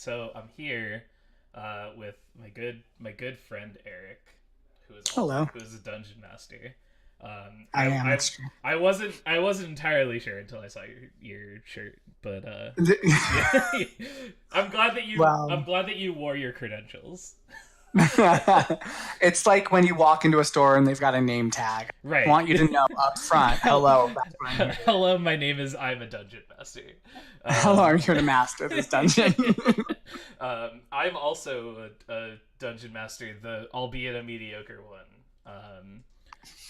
So I'm here with my good friend Eric, Hello. who is a dungeon master. Um, I I am. I It's true. I wasn't entirely sure until I saw your shirt, but yeah, I'm Well, glad that you wore your credentials. it's like when you walk into a store and they've got a name tag. I Right. want you to know up front. Hello, that's what I'm here to do. Hello, my name is I'm a dungeon master. Hello, Um, I'm here to master this dungeon. I'm also a dungeon master, the albeit a mediocre one.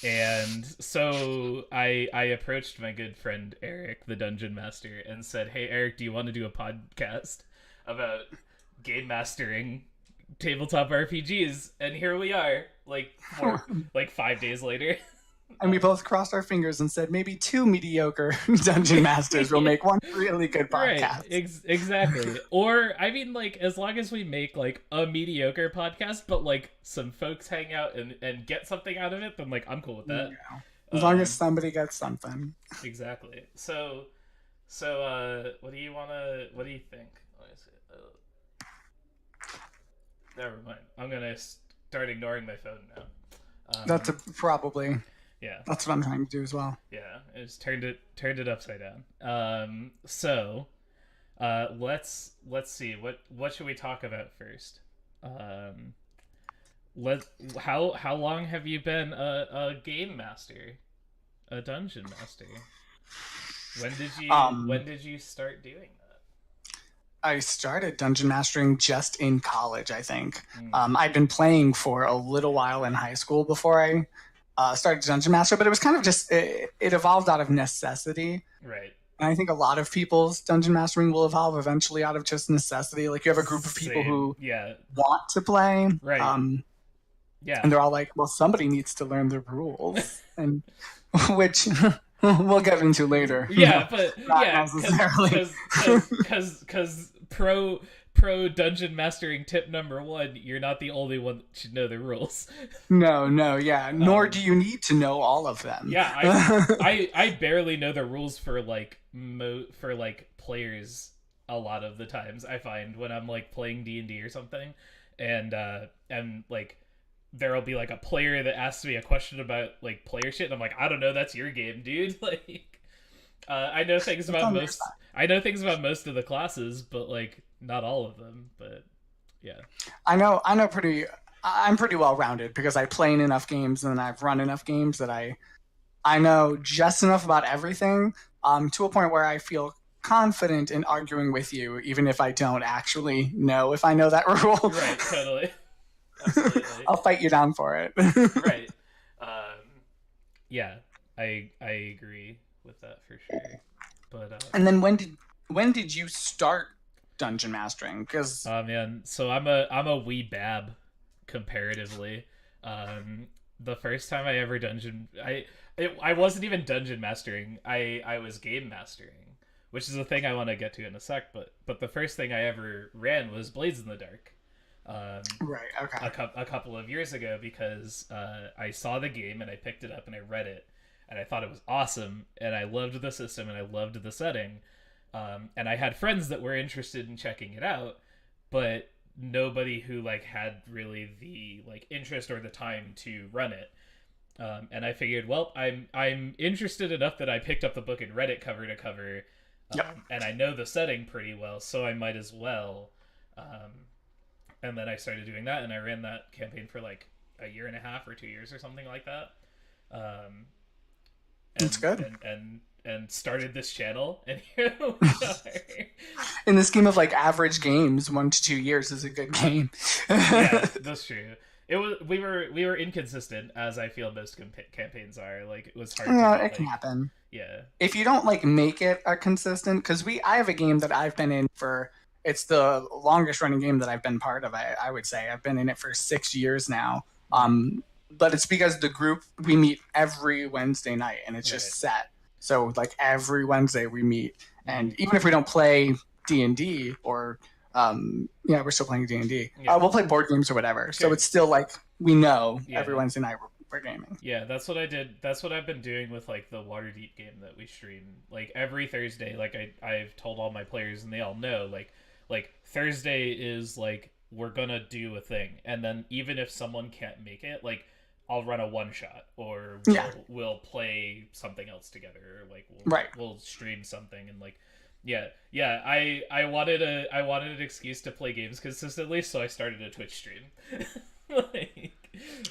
And so I approached my good friend Eric, the dungeon master, and said, "Hey Eric, do you want to do a podcast about game mastering tabletop RPGs?" And here we are, like 5 days later. And we both crossed our fingers and said maybe two mediocre dungeon masters will make one really good Right, podcast. exactly. Or I mean, like, as long as we make like a mediocre podcast, but like some folks hang out and get something out of it, then like I'm cool with that. Yeah. As long as Um, somebody gets something. exactly. What do you think? Let me see. Never mind. I'm gonna start ignoring my phone now. That's probably Yeah, that's what I'm trying to do as well. yeah. I just turned it upside down. Let's see. What should we talk about first? Um, let how long have you been a game master, a dungeon master? When Um, did you start doing that? I started dungeon mastering just in college, I think. Mm, I'd been playing for a little while in high school before I started dungeon master, but it was kind of just it evolved out of necessity. right. And I think a lot of people's dungeon mastering will evolve eventually out of just necessity. Like you have a group of people Same. who Yeah. want to play, Right. Yeah. and they're all like, "Well, somebody needs to learn the rules," and which we'll get into later. Yeah, but Not yeah, necessarily. because pro dungeon mastering tip number one, you're not the only one that should know the rules. No, no, yeah. Nor Um, do you need to know all of them. yeah, I barely know the rules for for like players a lot of the times. I find when I'm like playing D&D or something, and like there'll be like a player that asks me a question about like player shit, and I'm like, I don't know, that's your game, dude. Like, I know things It's about on their most. side. I know things about most of the classes, but like not all of them. But yeah, I know I'm pretty well rounded because I play in enough games and I've run enough games that I know just enough about everything to a point where I feel confident in arguing with you, even if I don't actually know if I know that rule. right, totally, absolutely, I'll fight you down for it. right. Yeah, I agree with that for sure. But And then when did you start dungeon mastering? Because oh man, so I'm a wee bab comparatively. Um, the first time I ever I wasn't even dungeon mastering. I was game mastering, which is a thing I want to get to in a sec. But the first thing I ever ran was Blades in the Dark. Um, right, okay, a couple of years ago because I saw the game and I picked it up and I read it and I thought it was awesome and I loved the system and I loved the setting, and I had friends that were interested in checking it out, but nobody who like had really the like interest or the time to run it. And I figured, well, I'm interested enough that I picked up the book and read it cover to cover, yep. and I know the setting pretty well, so I might as well. And then I started doing that, and I ran that campaign for like a year and a half or 2 years or something like that. Um, It's and good. and started this channel, and here we are. In the scheme of like average games, 1 to 2 years is a good game. Yeah, that's true. It was we were inconsistent, as I feel most campaigns are. Like it was hard to Yeah, get it can happen. yeah. If you don't like make it a consistent, because I have a game that I've been in for. It's the longest running game that I've been part of. I would say I've been in it for 6 years now. Mm, But it's because the group we meet every Wednesday night, and it's right. just set. So like every Wednesday we meet, Mm, and even if we don't play D&D or yeah, we're still playing D&D. yeah. We'll play board games or whatever. So Sure. it's still like we know every Yeah. Wednesday night we're gaming. Yeah, that's what I did. That's what I've been doing with like the Waterdeep game that we stream. Like every Thursday, like I've told all my players and they all know, like like Thursday is like we're gonna do a thing, and then even if someone can't make it, like I'll run a one shot, or Yeah. we'll play something else together, or like Right. we'll stream something, and like yeah. I wanted an excuse to play games consistently, so I started a Twitch stream. Like,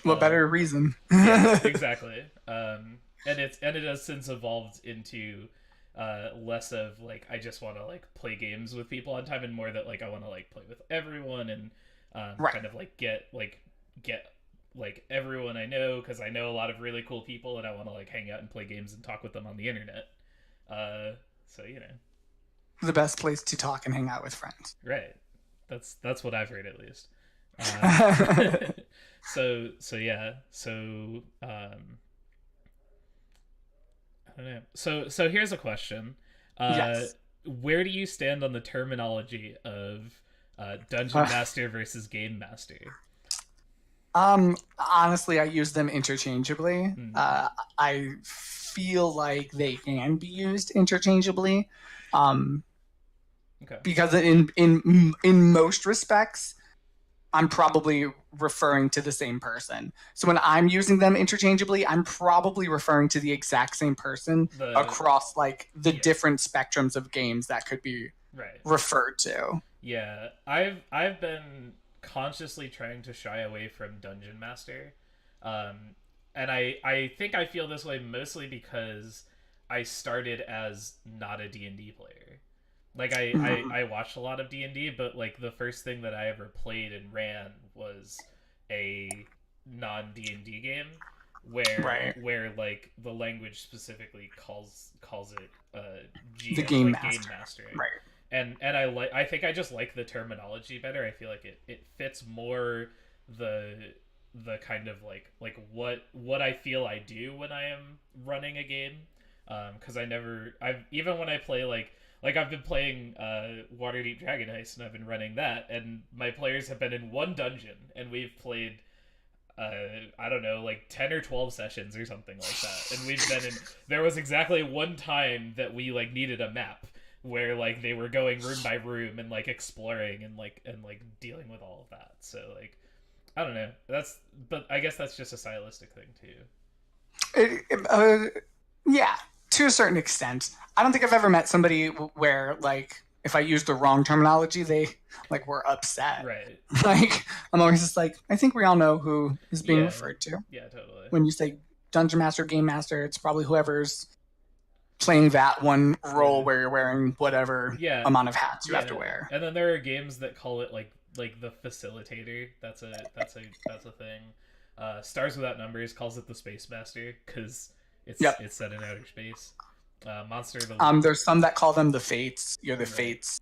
What better reason? yeah, exactly. And it has since evolved into less of like I just want to like play games with people on time, and more that like I want to like play with everyone, and Right. kind of like get like everyone I know, because I know a lot of really cool people, and I want to like hang out and play games and talk with them on the internet. So you know, The best place to talk and hang out with friends. right? That's what I've heard at least. Uh, so yeah, so I don't know. So here's a question. Uh, Yes. where do you stand on the terminology of dungeon master versus game master? Honestly, I use them interchangeably. Hmm. I feel like they can be used interchangeably, um, Okay. because in most respects, I'm probably referring to the same person. So when I'm using them interchangeably, I'm probably referring to the exact same person The across like the Yeah. different spectrums of games that could be Right. referred to. Yeah. I've been consciously trying to shy away from dungeon master, um, and I think I feel this way mostly because I started as not a D&D player. Like Mhm. I watched a lot of D&D, but like the first thing that I ever played and ran was a non D&D game, Right. where like the language specifically calls it The GM, game like game master. mastering. Right. And I think I just like the terminology better. I feel like it fits more the kind of like what I feel I do when I am running a game. Because I've even when I play like I've been playing Waterdeep Dragon Heist, and I've been running that, and my players have been in one dungeon, and we've played I don't know, like 10 or 12 sessions or something like that. And we've been in there was exactly one time that we like needed a map, where like they were going room by room and like exploring and like dealing with all of that. So like I don't know. But I guess that's just a stylistic thing too. Yeah, to a certain extent. I don't think I've ever met somebody where, like, if I use the wrong terminology, they like were upset. Right. Like, I'm always just like, I think we all know who is being Yeah. referred to Yeah, totally. when you say dungeon master, game master. It's probably whoever's playing that one role Yeah. where you're wearing whatever Yeah. amount of hats you have to Yeah. wear. And then there are games that call it like the facilitator. That's a thing. Stars Without Numbers calls it the Space Master, because Yep. it's set in outer space. Monster of the There's some that call them the Fates. You're the Right. Fates.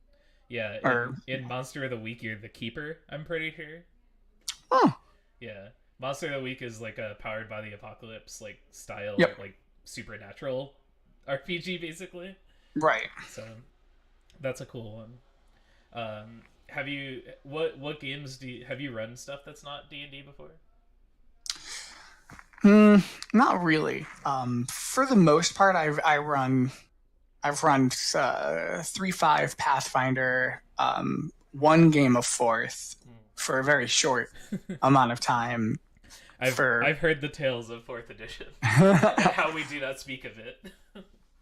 Yeah, Or in Monster of the Week, you're the Keeper. I'm pretty sure. oh, Yeah, Monster of the Week is like a powered by the apocalypse like style, yep, like supernatural RPG basically. right. So that's a cool one. Have you what games have you run stuff that's not D&D before? Not really. For the most part, I've run 3.5 Pathfinder, one game of Fourth for a very short amount of time. I've heard the tales of fourth edition and how we do not speak of it.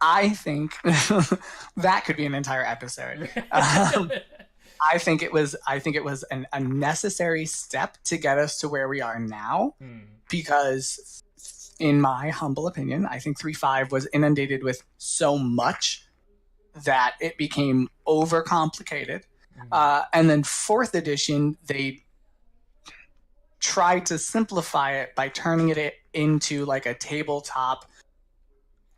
I think that could be an entire episode. I think it was a necessary step to get us to where we are now, because in my humble opinion, I think 3.5 was inundated with so much that it became overcomplicated. And then fourth edition, they tried to simplify it by turning it into like a tabletop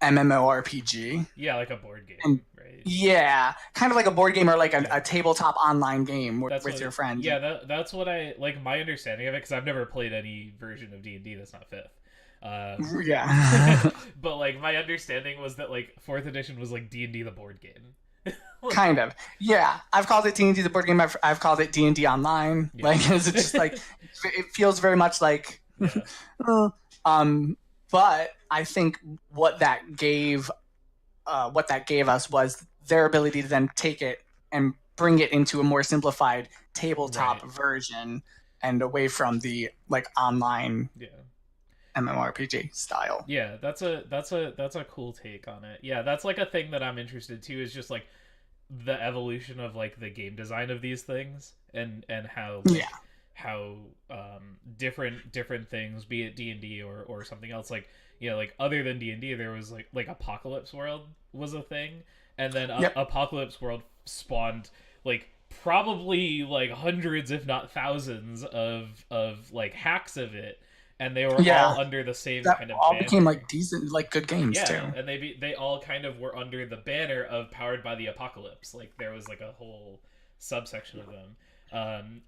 MMORPG. Yeah, like a board game, And right? yeah, kind of like a board game or like a tabletop online game with your friends. Yeah, that's what I like. My understanding of it, because I've never played any version of D&D that's not fifth. Yeah. But like my understanding was that like fourth edition was like D&D the board game. Kind of. Yeah, I've called it D&D the board game. I've called it D&D online. Yeah. Like, it's just like it feels very much like. Yeah. But I think what that gave us was their ability to then take it and bring it into a more simplified tabletop Right. version and away from the like online Yeah. MMORPG style. Yeah, that's a cool take on it. Yeah, that's like a thing that I'm interested to is just like the evolution of like the game design of these things and how Yeah. like how different things, be it D&D or something else, like like other than D&D there was like Apocalypse World was a thing, and then Yep. Apocalypse World spawned like probably like hundreds if not thousands of like hacks of it, and they were Yeah. all under the same That kind of all banner. became like decent, like good games too. Yeah, and they all kind of were under the banner of Powered by the Apocalypse. Like there was like a whole subsection of them,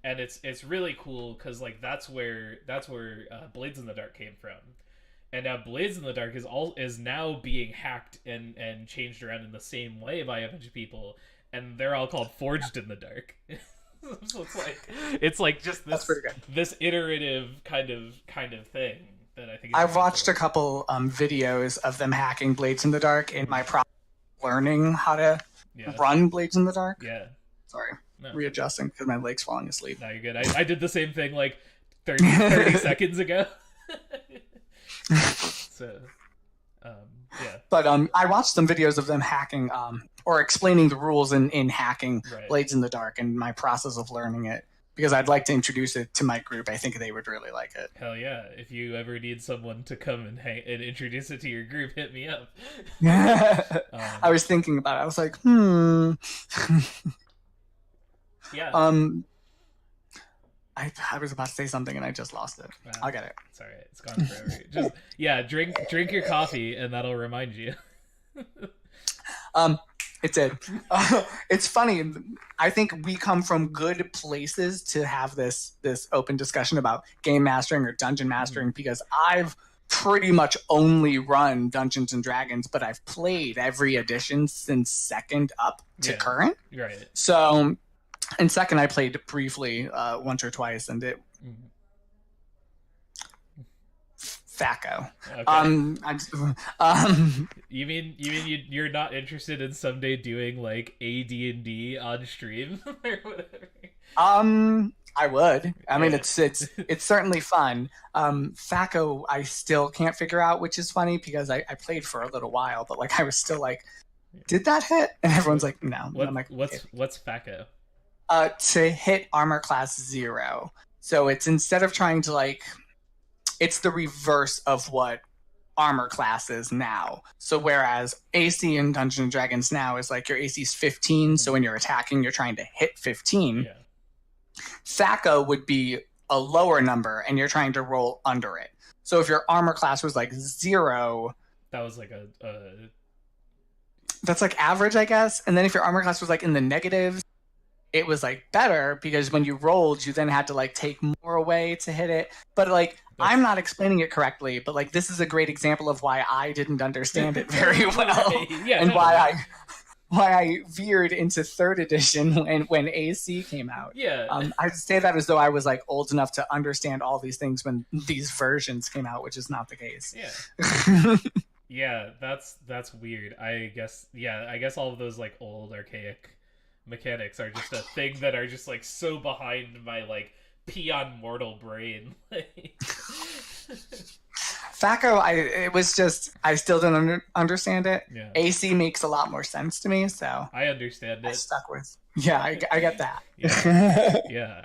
and it's really cool because like that's where Blades in the Dark came from, and now Blades in the Dark is now being hacked and changed around in the same way by a bunch of people, and they're all called Forged in the Dark. So it's like just That's pretty good. this iterative kind of thing that I think is I've really watched cool. a couple videos of them hacking Blades in the Dark in my process of learning how to Yeah. run Blades in the Dark. Yeah. Sorry, No. readjusting because my leg's falling asleep. No, you're good. I did the same thing like 30 seconds ago. So, yeah. But I watched some videos of them hacking or explaining the rules in hacking Right. Blades in the Dark and my process of learning it because I'd like to introduce it to my group. I think they would really like it. Hell yeah. If you ever need someone to come and and introduce it to your group, hit me up. I was thinking about it. I was like, Yeah. I was about to say something and I just lost it. Wow. I'll get it. It's all right. It's gone forever. Just drink your coffee and that'll remind you. It did. It's funny. I think we come from good places to have this open discussion about game mastering or dungeon mastering because I've pretty much only run Dungeons and Dragons, but I've played every edition since second up to current. Right. So, in second, I played briefly once or twice, and it. Thaco. Okay. You mean you're not interested in someday doing like AD&D on stream or whatever? I would. I mean, it's certainly fun. Thaco, I still can't figure out, which is funny because I played for a little while, but like I was still like, did that hit? And everyone's like, no. What's Thaco? To hit armor class 0. So it's instead of trying to like, it's the reverse of what armor class is now. So whereas AC in Dungeons and Dragons now is like your AC is 15, so when you're attacking, you're trying to hit 15. Yeah. Thaco would be a lower number, and you're trying to roll under it. So if your armor class was like 0, that was like a that's like average, I guess. And then if your armor class was like in the negatives, it was like better because when you rolled, you then had to like take more away to hit it. But like, I'm not explaining it correctly, but like this is a great example of why I didn't understand it very well, and why I veered into third edition when AC came out. Yeah. I'd say that as though I was like old enough to understand all these things when these versions came out, which is not the case. Yeah. Yeah, that's weird. I guess all of those like old archaic mechanics are just a thing that are just like so behind my like peon mortal brain. Thaco, I still didn't understand it. Yeah. AC makes a lot more sense to me, so I understand it. I stuck with. Yeah, I get that. Yeah,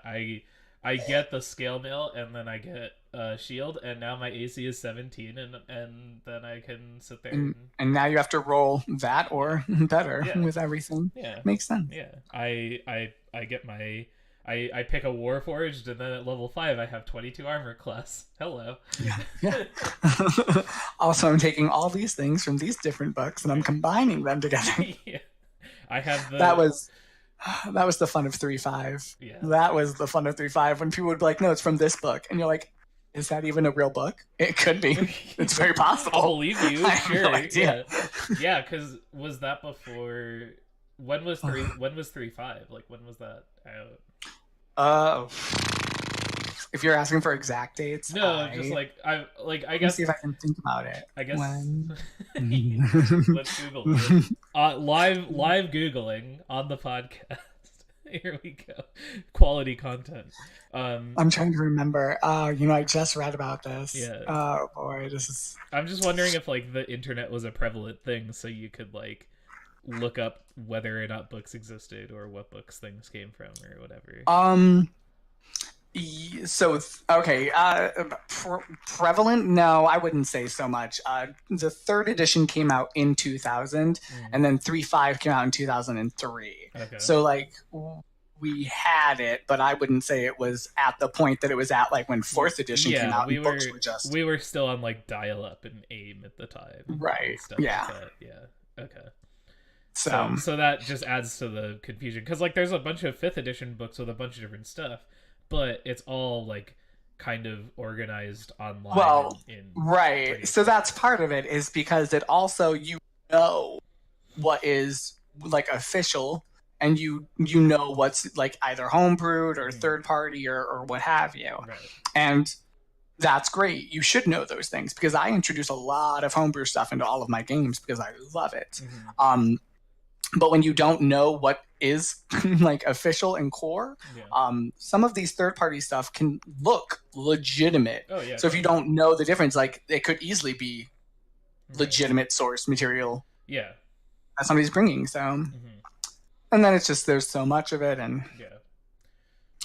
I get the scale mail, and then I get shield, and now my AC is 17, and then I can sit there. And now you have to roll that or better with everything. Yeah, makes sense. Yeah, I get my. I pick a Warforged, and then at level 5 I have 22 armor class. Hello. Yeah. Also, I'm taking all these things from these different books, and I'm combining them together. Yeah. I have the... That was the fun of 3.5. Yeah. That was the fun of 3.5 when people would be like, no, it's from this book. And you're like, is that even a real book? It could be. It's very possible. I'll believe you. Sure. No idea. Yeah, because was that before... When was 3.5? Like, when was that out? If you're asking for exact dates, just like I guess. Let me see if I can think about it. I guess. When... Let's Google it. Live googling on the podcast. Here we go. Quality content. I'm trying to remember. I just read about this. Yeah. Oh boy, this is. I'm just wondering if like the internet was a prevalent thing, so you could like look up whether or not books existed or what books things came from or whatever. So okay, prevalent? No, I wouldn't say so much. The third edition came out in 2000, and then 3.5 came out in 2003. Okay. So like we had it, but I wouldn't say it was at the point that it was at like when fourth edition came out. We books were just we were still on like dial up and AIM at the time, right? Yeah, like yeah. Okay. So that just adds to the confusion because like there's a bunch of fifth edition books with a bunch of different stuff, but it's all like kind of organized online. Well, right. So that's part of it is because it also what is like official, and you know what's like either homebrewed or third party or what have you, right. And that's great. You should know those things because I introduce a lot of homebrew stuff into all of my games because I love it. But when you don't know what is like official and core, some of these third-party stuff can look legitimate. Oh, yeah. So if you don't know the difference, like it could easily be legitimate source material. Yeah. That somebody's bringing. So, and then it's just there's so much of it, and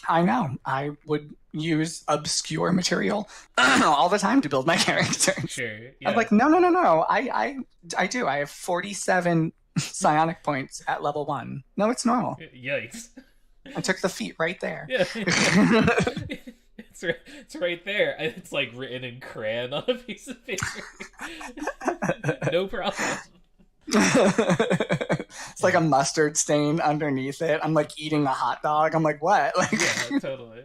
I know I would use obscure material all the time to build my characters. Sure. Yeah. I'm like, no. I do. I have 47 psionic points at level 1. No, it's normal. Yikes. I took the feat right there. Yeah. It's right there. It's like written in crayon on a piece of paper. No problem. It's like a mustard stain underneath it. I'm like eating a hot dog. I'm like, what? Like, yeah, totally.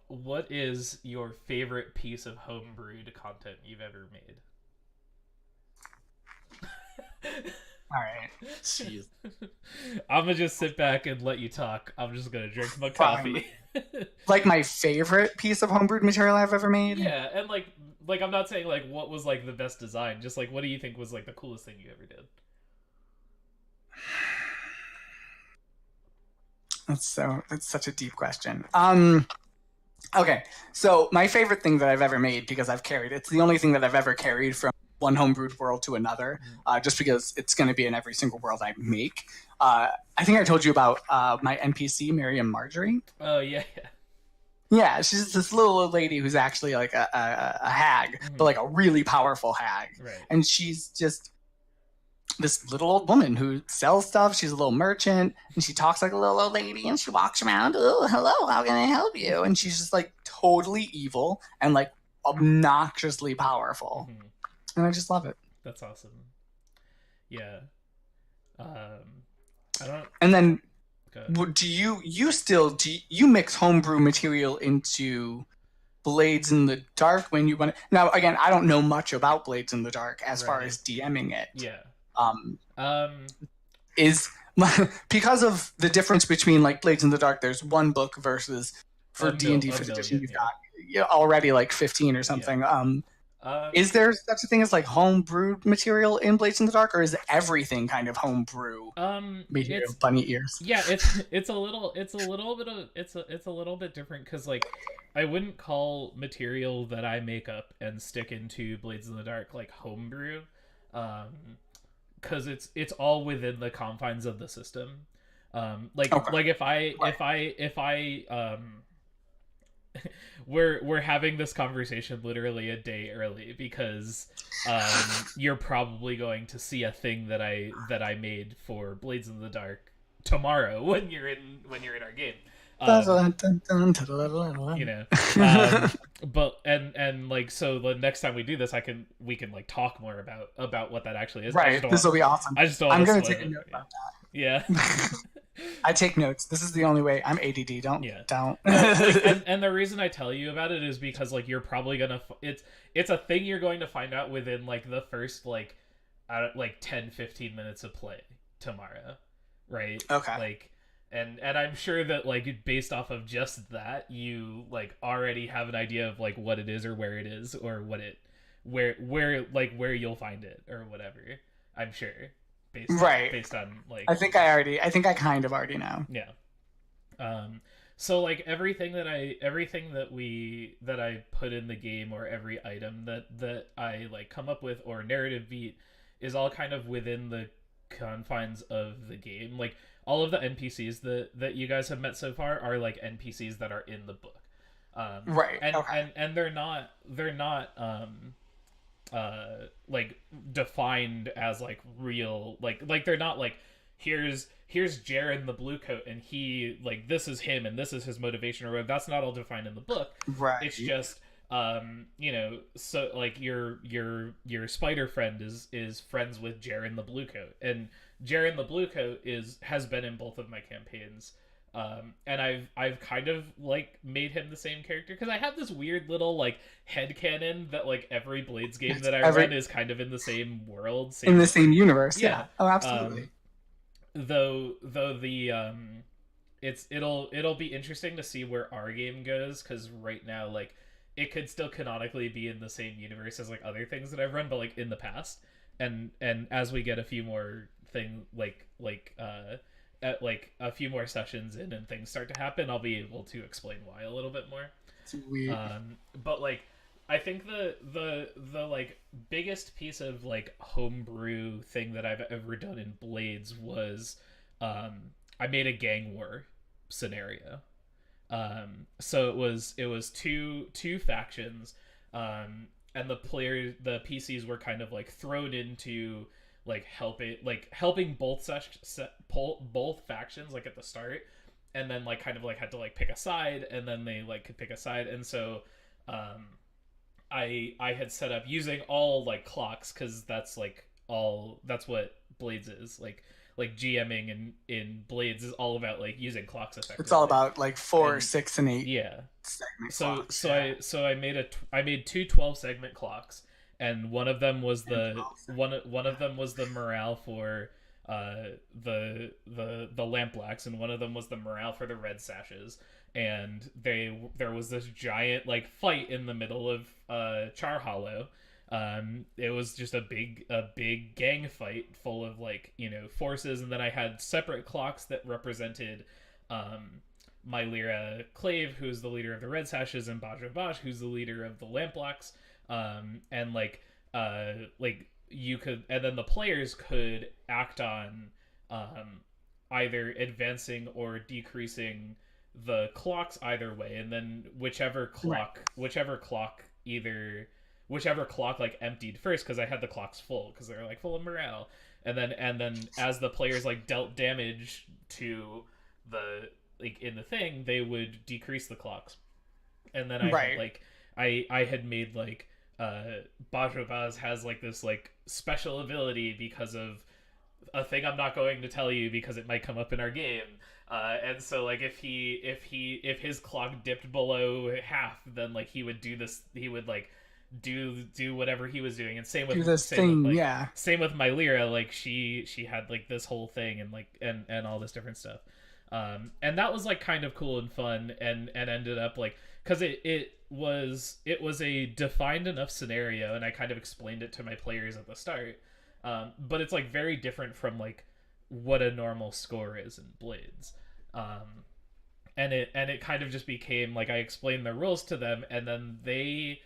What is your favorite piece of homebrewed content you've ever made? All right. Jeez. I'm gonna just sit back and let you talk. I'm just gonna drink my coffee. Like my favorite piece of homebrewed material I've ever made? Yeah, and like I'm not saying like what was like the best design, just like what do you think was like the coolest thing you ever did? That's such a deep question. Okay, so my favorite thing that I've ever made, because I've carried it's the only thing that I've ever carried from one homebrewed world to another, just because it's going to be in every single world I make. I think I told you about my NPC, Miriam Marjorie. Oh, yeah. Yeah, she's this little old lady who's actually like a hag, but like a really powerful hag. Right. And she's just this little old woman who sells stuff. She's a little merchant, and she talks like a little old lady, and she walks around, oh, hello, how can I help you? And she's just like totally evil and like obnoxiously powerful. And I just love it. That's awesome. Yeah. I don't. And then, do you mix homebrew material into Blades in the Dark when you want to? Now, again, I don't know much about Blades in the Dark as far as DMing it. Yeah. Is because of the difference between like Blades in the Dark. There's one book versus for D&D 5th edition. You've got already like 15 or something. Yeah. Is there such a thing as like homebrewed material in Blades in the Dark, or is everything kind of homebrew? Material, bunny ears. Yeah, it's a little bit different because like I wouldn't call material that I make up and stick into Blades in the Dark like homebrew, because it's all within the confines of the system. Like if I we're having this conversation literally a day early because you're probably going to see a thing that I made for Blades in the Dark tomorrow when you're in our game. You know, but and like so the next time we do this we can like talk more about what that actually is. Right, this will be awesome. I'm gonna take a note about that. Yeah. I take notes. This is the only way. I'm ADD. Don't. And the reason I tell you about it is because like you're probably gonna it's a thing you're going to find out within like the first like 10-15 minutes of play tomorrow, right? Okay. Like and I'm sure that like based off of just that you like already have an idea of like what it is or where it is or where you'll find it or whatever. I'm sure. Based on like I think I kind of already know. Yeah. So like everything that I put in the game, or every item that I like come up with, or narrative beat, is all kind of within the confines of the game. Like all of the NPCs that you guys have met so far are like NPCs that are in the book. Right. And Okay. they're not like defined as like real, like they're not like, here's Jaren the blue coat, and he, like, this is him and this is his motivation or whatever. That's not all defined in the book. Right. It's just so like your spider friend is friends with Jaren the blue coat, and Jaren the blue coat has been in both of my campaigns. And I've kind of like made him the same character, because I have this weird little like headcanon that like every Blades game that I run is kind of in the same world, in same, the same universe. yeah. Yeah. Oh, Um, absolutely. though the it'll be interesting to see where our game goes, because right now, like, it could still canonically be in the same universe as like other things that I've run, but like in the past. And as we get a few more thing at like a few more sessions in and things start to happen, I'll be able to explain why a little bit more. Sweet. But like, I think the like biggest piece of like homebrew thing that I've ever done in Blades was, I made a gang war scenario. So it was two factions, and the PCs were kind of like thrown into like helping both factions like at the start, and then like kind of like had to like pick a side, and then they like could pick a side. And so um I had set up using all like clocks, because that's what Blades is like GMing in Blades is all about like using clocks It's all effectively. about like 4, And 6, and 8 yeah, segment so clocks. so Yeah. I made two 12 segment clocks, and one of them was And the 12 one of them was the morale for the lamp blacks, and one of them was the morale for the red sashes. And there was this giant like fight in the middle of Char Hollow. It was just a big gang fight full of like, forces. And then I had separate clocks that represented my Lyra Clave, who's the leader of the Red Sashes, and Bajra Bash, who's the leader of the Lamp Blacks. And like you could, and then the players could act on either advancing or decreasing the clocks either way, and then Right. whichever clock like emptied first, because I had the clocks full because they're like full of morale. And then as the players like dealt damage to the, like, in the thing, they would decrease the clocks. And then Right. I had made like Bajra has like this like special ability because of a thing I'm not going to tell you because it might come up in our game. And so like if his clock dipped below half, then like he would do this. He would like do whatever he was doing. And Do this thing. Yeah. same with my Lyra. Like she had like this whole thing, and like and all this different stuff. And that was like kind of cool and fun, and ended up like, because it was a defined enough scenario, and I kind of explained it to my players at the start. But it's like very different from like what a normal score is in Blades. And it kind of just became like I explained the rules to them, and then they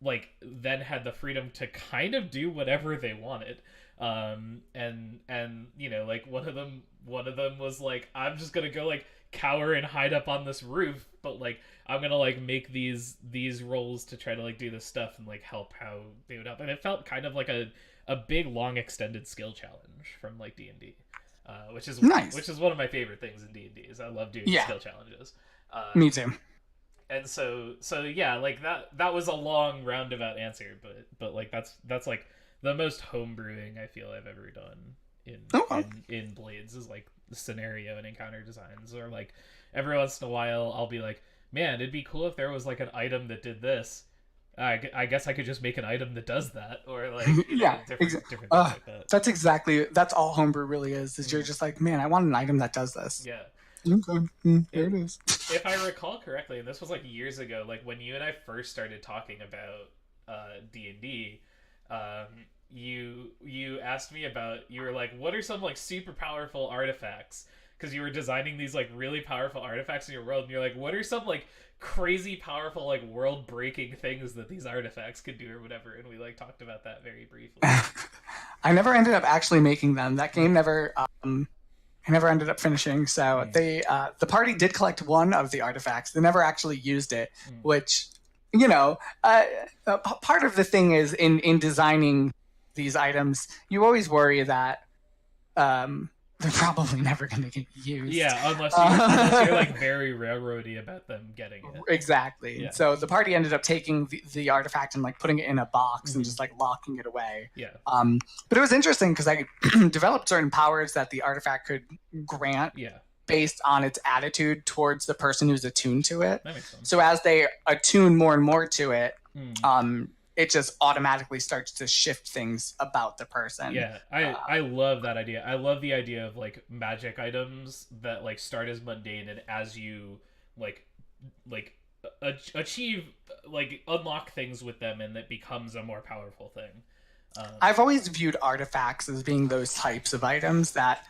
like then had the freedom to kind of do whatever they wanted. And like one of them was like, I'm just gonna go like cower and hide up on this roof, but like I'm gonna like make these rolls to try to like do this stuff and like help how they would help. And it felt kind of like a big long extended skill challenge from like D&D, which is Nice. one of my favorite things in D&D. Is I love doing Yeah. skill challenges. Me too. And so yeah, like that was a long roundabout answer, but like that's like the most homebrewing I feel I've ever done in Okay. in Blades, is like the scenario and encounter designs. Or like every once in a while I'll be like, man, it'd be cool if there was like an item that did this. I guess I could just make an item that does that, or like Yeah. different things like that. That's all homebrew really is you're Mhm. just like, man, I want an item that does this. Yeah. Okay. There It, it is. if I recall correctly, and this was like years ago, like when you and I first started talking about D&D, um, you asked me about, you were like, what are some like super powerful artifacts? because you were designing these like really powerful artifacts in your world, and you're like, what are some like crazy powerful like world breaking things that these artifacts could do or whatever, and we like talked about that very briefly. I never ended up actually making them. That game never. I never ended up finishing. So the party did collect one of the artifacts. They never actually used it, which, part of the thing is in designing these items, you always worry that they're probably never going to get used. Yeah, unless you're like very railroady about them getting it. Exactly. Yeah. So the party ended up taking the artifact and like putting it in a box and just like locking it away. Yeah. But it was interesting because I developed certain powers that the artifact could grant. Yeah. Based on its attitude towards the person who's attuned to it. That makes sense. So as they attune more and more to it, it just automatically starts to shift things about the person. Yeah, I love that idea. I love the idea of like magic items that like start as mundane, and as you like achieve like unlock things with them, and it becomes a more powerful thing. I've always viewed artifacts as being those types of items that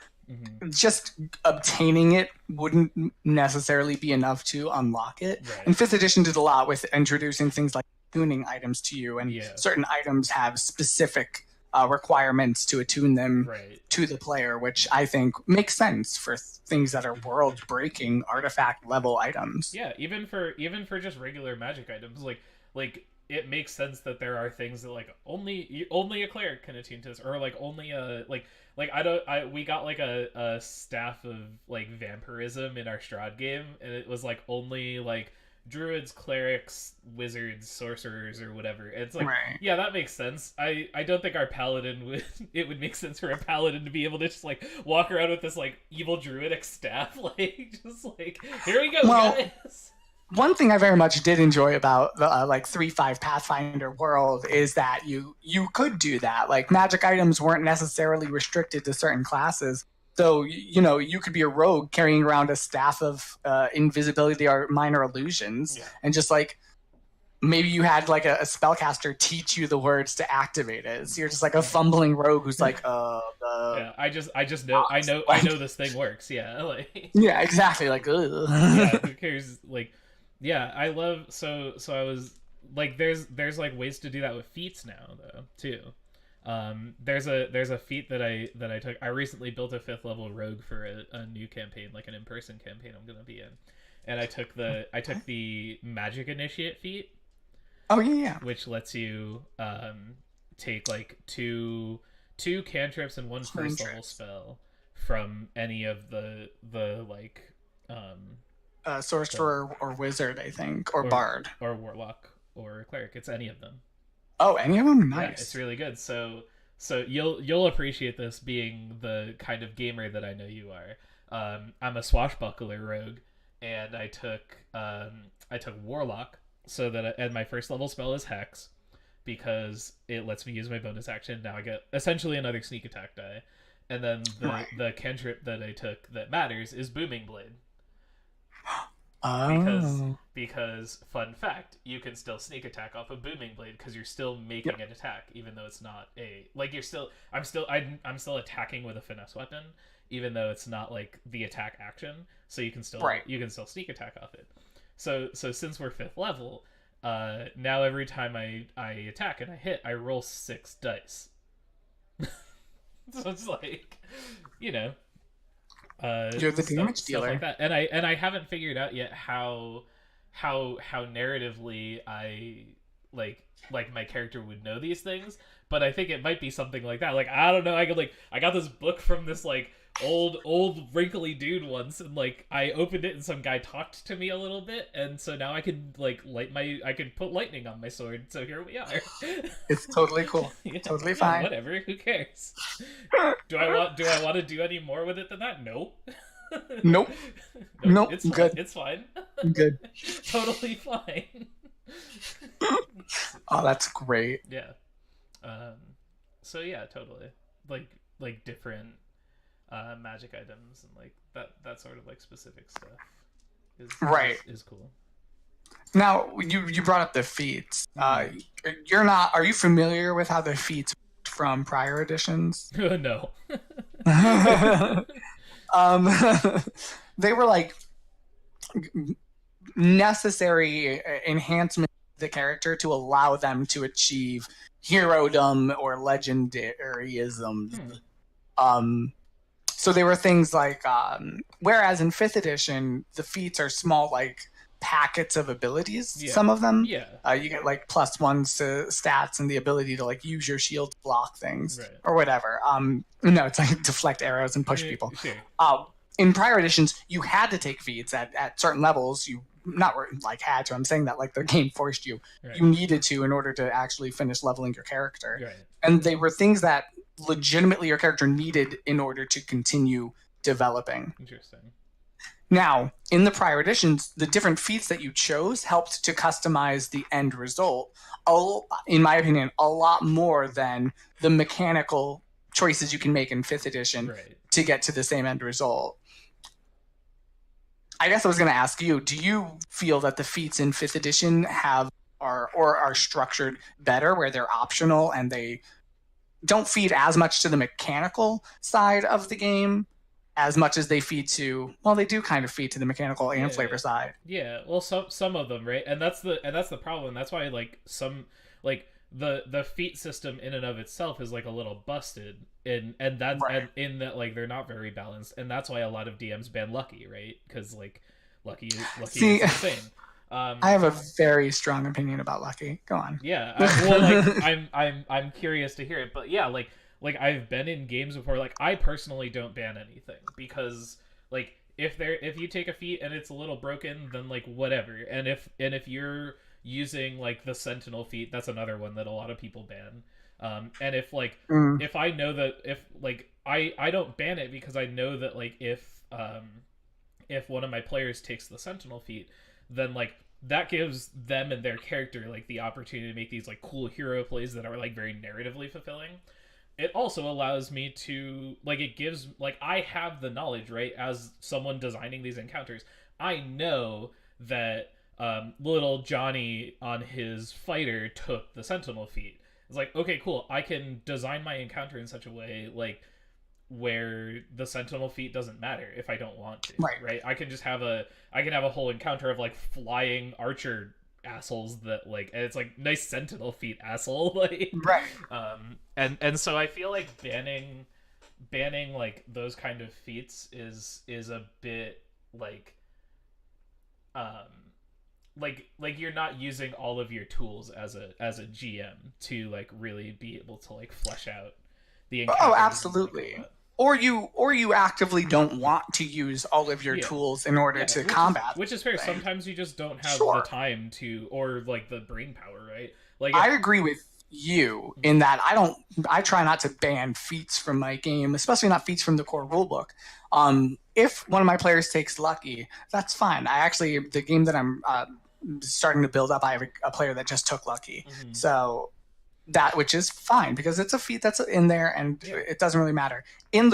just obtaining it wouldn't necessarily be enough to unlock it. Right. And 5th edition did a lot with introducing things like tuning items to you, and certain items have specific requirements to attune them to the player, which I think makes sense for things that are world-breaking artifact level items. Yeah, even for just regular magic items, like it makes sense that there are things that like only a cleric can attune to this, or like only a we got like a staff of like vampirism in our Strahd game, and it was like only like druids, clerics, wizards, sorcerers, or whatever. And it's like, yeah, that makes sense. I don't think our paladin it would make sense for a paladin to be able to just like walk around with this like evil druidic staff, like just like, here we go, guys. One thing I very much did enjoy about the 3.5 Pathfinder world is that you could do that. Like, magic items weren't necessarily restricted to certain classes. So, you could be a rogue carrying around a staff of invisibility or minor illusions, and just like maybe you had like a spellcaster teach you the words to activate it. So you're just like a fumbling rogue who's like, yeah, I just know I know this thing works. Yeah, like yeah, exactly. Like, yeah, who cares? Like, yeah, I love so I was like, there's like ways to do that with feats now though too. There's a feat that I took. I recently built a 5th level rogue for a new campaign, like an in-person campaign I'm gonna be in, and I took the magic initiate feat. Oh yeah. Which lets you take like two cantrips and one first level spell from any of the like sorcerer or wizard, I think, or bard or warlock or cleric. It's any of them. Oh, any of them? Nice. Yeah, it's really good. So you'll appreciate this, being the kind of gamer that I know you are. I'm a swashbuckler rogue, and I took warlock, so that and my first level spell is hex, because it lets me use my bonus action. Now I get essentially another sneak attack die, and then the cantrip that I took that matters is booming blade. Because fun fact, you can still sneak attack off a booming blade because you're still making an attack, even though it's not I'm still attacking with a finesse weapon, even though it's not like the attack action. So you can still sneak attack off it. So since we're 5th level, now every time I attack and I hit, I roll 6 dice. So it's like, you're the damage dealer, like that. And I haven't figured out yet how narratively I like my character would know these things, but I think it might be something like that. Like, I don't know, I got this book from this like old wrinkly dude once, and like I opened it and some guy talked to me a little bit, and so now I can like I can put lightning on my sword, so here we are. It's totally cool. Yeah, totally fine. Whatever, who cares? Do I want to do any more with it than that? No. Nope. Nope. It's fine. Good. It's fine. Good. Totally fine. Oh, that's great. Yeah. So yeah, totally. Like different magic items and like that sort of like specific stuff is cool. Now you brought up the feats. Are you familiar with how the feats from prior editions? No. um, they were like necessary enhancement of the character to allow them to achieve herodom or legendaryism. Hmm. Um, so they were things like, whereas in 5th edition, the feats are small, like packets of abilities. Yeah. Some of them, Yeah. you get like +1s to stats and the ability to like use your shield to block things Right. or whatever. No, it's like deflect arrows and push Yeah, people. sure. In prior editions, you had to take feats at certain levels. You not like had to. I'm saying that like the game forced you. Right. You needed to in order to actually finish leveling your character. Right. And they were things that legitimately your character needed in order to continue developing. Interesting. Now, in the prior editions, the different feats that you chose helped to customize the end result, in my opinion, a lot more than the mechanical choices you can make in 5th edition to get to the same end result. I guess I was going to ask you, do you feel that the feats in 5th edition are structured better, where they're optional and they don't feed as much to the mechanical side of the game as much as they feed to, well, they do kind of feed to the mechanical and flavor side. Yeah, well, some of them, right? And that's the problem. That's why like some like the feat system in and of itself is like a little busted, and that's and in that like they're not very balanced, and that's why a lot of DMs ban Lucky, right? Because like Lucky is insane. I have a very strong opinion about Lucky. Go on. Yeah, well, like I'm curious to hear it, but yeah, like I've been in games before. Like I personally don't ban anything because like if you take a feat and it's a little broken, then like whatever. And if you're using like the Sentinel feat, that's another one that a lot of people ban. And if like if I know that if like I don't ban it because I know that like if one of my players takes the Sentinel feat, then like that gives them and their character like the opportunity to make these like cool hero plays that are like very narratively fulfilling. It also allows me to like, it gives like, I have the knowledge, right, as someone designing these encounters. I know that little Johnny on his fighter took the Sentinel feat. It's like, okay, cool, I can design my encounter in such a way like where the Sentinel feat doesn't matter if I don't want to, right? I can just have a whole encounter of like flying archer assholes that like, and it's like nice Sentinel feat asshole, like and so I feel like banning like those kind of feats is a bit like like you're not using all of your tools as a GM to like really be able to like flesh out the encounter. Oh, absolutely. Or you actively don't want to use all of your tools in order to combat. Which is fair. Sometimes you just don't have the time to, or like the brain power, right? Like I agree with you in that I try not to ban feats from my game, especially not feats from the core rulebook. If one of my players takes Lucky, that's fine. The game that I'm starting to build up, I have a player that just took Lucky. So that, which is fine because it's a feat that's in there and it doesn't really matter. In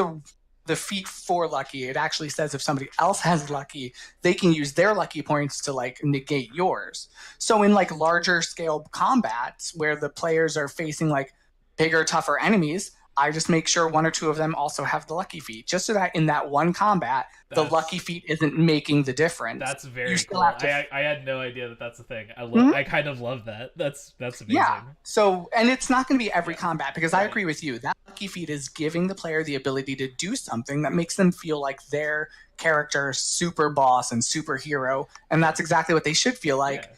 the feat for Lucky, it actually says if somebody else has Lucky, they can use their Lucky points to like negate yours. So in like larger scale combats where the players are facing like bigger, tougher enemies, I just make sure one or two of them also have the Lucky feat, just so that in that one combat, the Lucky feat isn't making the difference. That's very cool. I had no idea that that's a thing. I kind of love that. That's amazing. Yeah. So, and it's not going to be every combat because I agree with you. That Lucky feat is giving the player the ability to do something that makes them feel like their character super boss and superhero, and that's exactly what they should feel like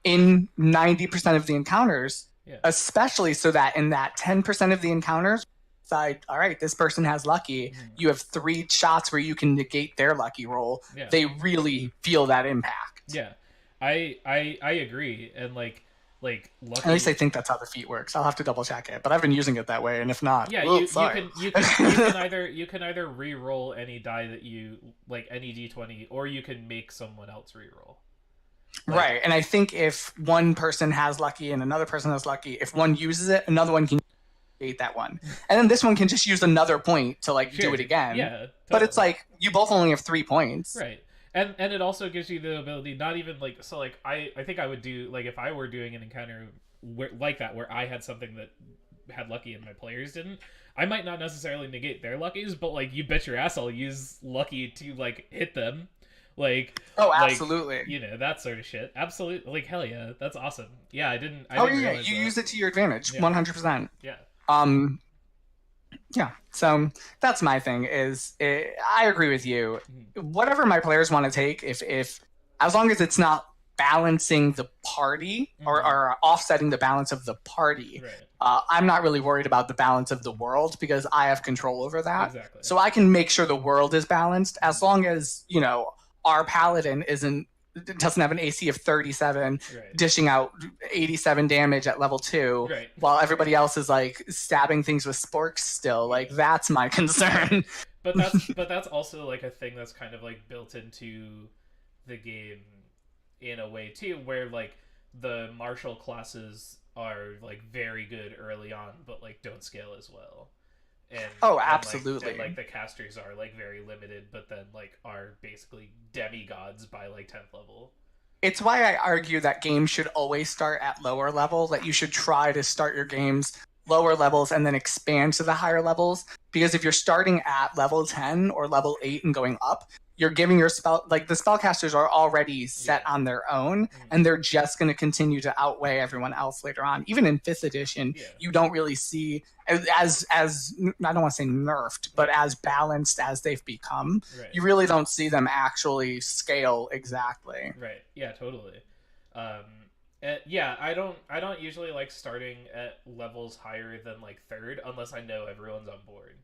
in 90% of the encounters. Especially so that in that 10% of the encounters, decide, all right, this person has Lucky. You have 3 shots where you can negate their Lucky roll. They really feel that impact. Yeah, I agree, and like Lucky. At least I think that's how the feat works. I'll have to double check it, but I've been using it that way, and if not, you can either re-roll any die that you like, any d20, or you can make someone else re-roll. Right, and I think if one person has Lucky and another person has Lucky, if one uses it, another one can create that one. And then this one can just use another point to like do it again. Yeah, totally. But it's like, you both only have 3 points. Right. And it also gives you the ability, not even like, so like, I think I would do, like if I were doing an encounter like that, where I had something that had lucky and my players didn't, I might not necessarily negate their luckies, but like you bet your ass I'll use lucky to like hit them. Oh, absolutely. That sort of shit. Absolutely. Like, hell yeah, that's awesome. Yeah, I didn't Oh realize yeah, you that. use it to your advantage, Yeah. 100%. Yeah. Yeah, so that's my thing. I agree with you. Whatever my players want to take, if as long as it's not balancing the party or offsetting the balance of the party, Right. I'm not really worried about the balance of the world because I have control over that. Exactly. So I can make sure the world is balanced as long as our paladin doesn't have an AC of 37, Right. dishing out 87 damage at level 2, Right. while everybody else is like stabbing things with sporks still. Like, that's my concern. But that's also like a thing that's kind of like built into the game in a way too, where like the martial classes are like very good early on, but like don't scale as well. Absolutely. Like the casters are like very limited, but then like are basically demigods by like 10th level. It's why I argue that games should always start at lower level, that you should try to start your games lower levels and then expand to the higher levels. Because if you're starting at level 10 or level 8 and going up, you're giving your spell, like the spellcasters are already set on their own, and they're just going to continue to outweigh everyone else later on. Even in 5th edition, you don't really see, as I don't want to say nerfed, but as balanced as they've become, you really don't see them actually scale exactly. Right. Yeah, totally. Yeah, I don't usually like starting at levels higher than like 3rd unless I know everyone's on board.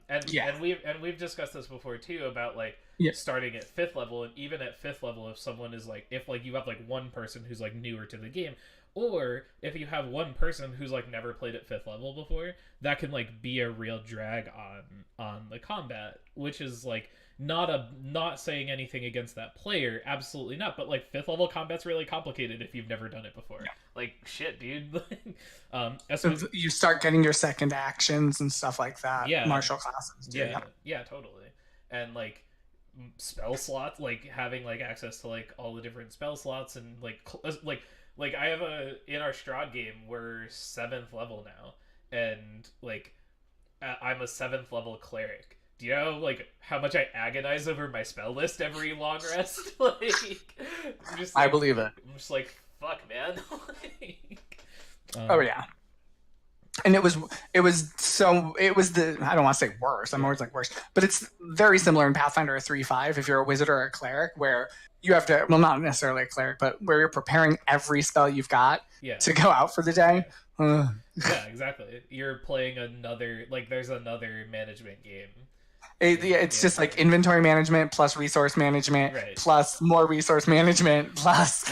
And we've discussed this before too about like starting at 5th level, and even at 5th level, if someone is like, if like you have like one person who's like newer to the game, or if you have one person who's like never played at 5th level before, that can like be a real drag on the combat, which is like not saying anything against that player, absolutely not, but like 5th level combat's really complicated if you've never done it before. Like, shit, dude. You start getting your second actions and stuff like that. Martial classes do. Yeah, totally. And like spell slots, like having like access to like all the different spell slots, and like I have in our Strahd game, we're 7th level now, and like I'm a 7th level cleric. Do you know like how much I agonize over my spell list every long rest? I believe it. I'm just like, fuck, man. Oh yeah. And it was the, I don't want to say worse, I'm always like worse, but it's very similar in Pathfinder 3.5 if you're a wizard or a cleric, where you have to, well, not necessarily a cleric, but where you're preparing every spell you've got to go out for the day. Yeah, exactly. You're playing another, like, there's another management game. It's just like inventory management plus resource management plus more resource management plus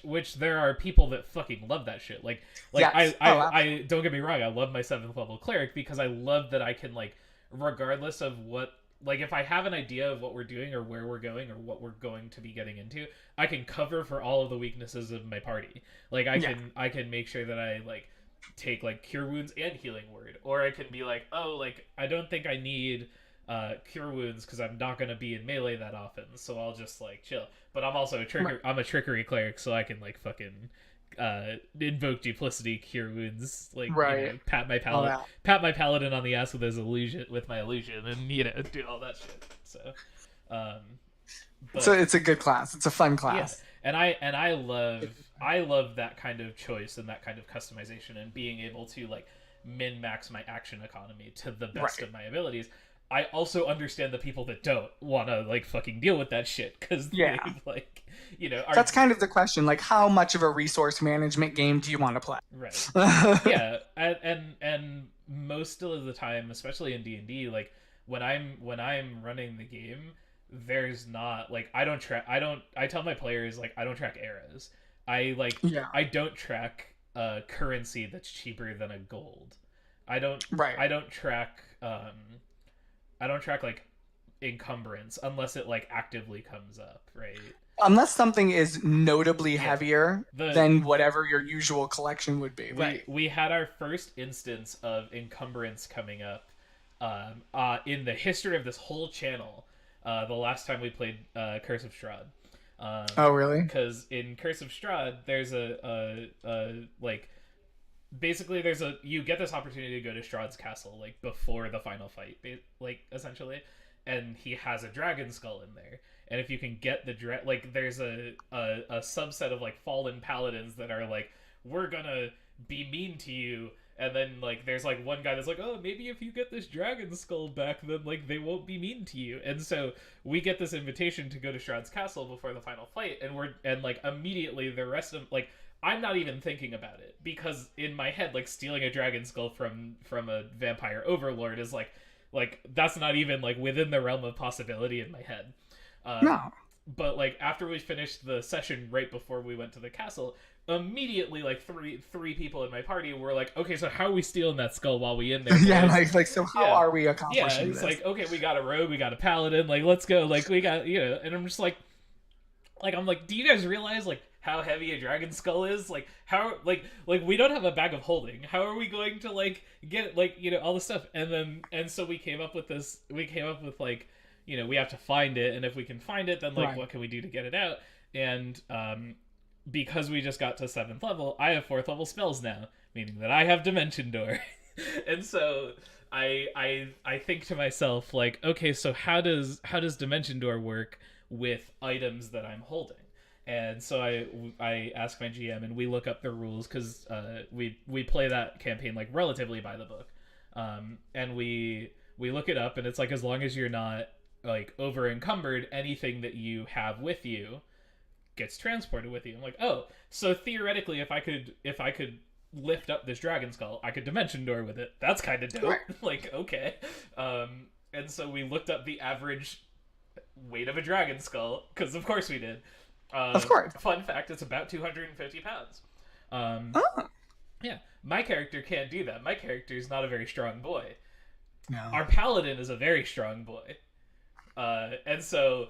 which there are people that fucking love that shit. Like I don't get me wrong, I love my 7th level cleric because I love that I can, like, regardless of what, like, if I have an idea of what we're doing or where we're going or what we're going to be getting into, I can cover for all of the weaknesses of my party. Like I can make sure that I like take like cure wounds and healing word, or I can be like, oh, like I don't think I need cure wounds because I'm not going to be in melee that often, so I'll just like chill. But I'm also I'm a trickery cleric, so I can like fucking invoke duplicity, cure wounds, like pat my paladin on the ass with my illusion, and do all that shit. So so it's a good class. It's a fun class. Yeah. And I love that kind of choice and that kind of customization and being able to like min max my action economy to the best of my abilities. I also understand the people that don't want to like fucking deal with that shit because like, that's kind of the question. Like, how much of a resource management game do you want to play? Right. Yeah, and most of the time, especially in D&D, like when I'm running the game, there's not like I tell my players like I don't track eras. I don't track currency that's cheaper than a gold. I don't track like encumbrance unless it like actively comes up, right? Unless something is notably heavier than whatever your usual collection would be. We had our first instance of encumbrance coming up in the history of this whole channel the last time we played Curse of Strahd. Oh, really? Because in Curse of Strahd, there's a like basically you get this opportunity to go to Strahd's castle like before the final fight, like essentially, and he has a dragon skull in there. And if you can get like there's a subset of like fallen paladins that are like, we're gonna be mean to you, and then like there's like one guy that's like, oh, maybe if you get this dragon skull back, then like they won't be mean to you. And so we get this invitation to go to Strahd's castle before the final fight, and like immediately the rest of like, I'm not even thinking about it, because in my head, like stealing a dragon skull from a vampire overlord is like that's not even like within the realm of possibility in my head. No. But like after we finished the session right before we went to the castle, immediately like three people in my party were like, okay, so how are we stealing that skull while we in there? Yeah, like so how are we accomplishing it's this? like, okay, we got a rogue, we got a paladin, like let's go, like we got, and I'm just like I'm like, do you guys realize like how heavy a dragon skull is? Like how like we don't have a bag of holding. How are we going to like get like all this stuff? And so we came up with like, we have to find it, and if we can find it, then like what can we do to get it out? And because we just got to 7th level, I have 4th level spells now, meaning that I have Dimension Door. And so I think to myself like, okay, so how does Dimension Door work with items that I'm holding? And so I ask my GM, and we look up the rules, because we play that campaign like relatively by the book, and we look it up, and it's like, as long as you're not like over encumbered, anything that you have with you gets transported with you. I'm like, oh, so theoretically, if I could lift up this dragon skull, I could Dimension Door with it. That's kind of dope. Right. Like, okay. And so we looked up the average weight of a dragon skull, because of course we did. Of course. Fun fact, it's about 250 pounds. Oh. Yeah, my character can't do that. My character is not a very strong boy. No. Our paladin is a very strong boy. And so,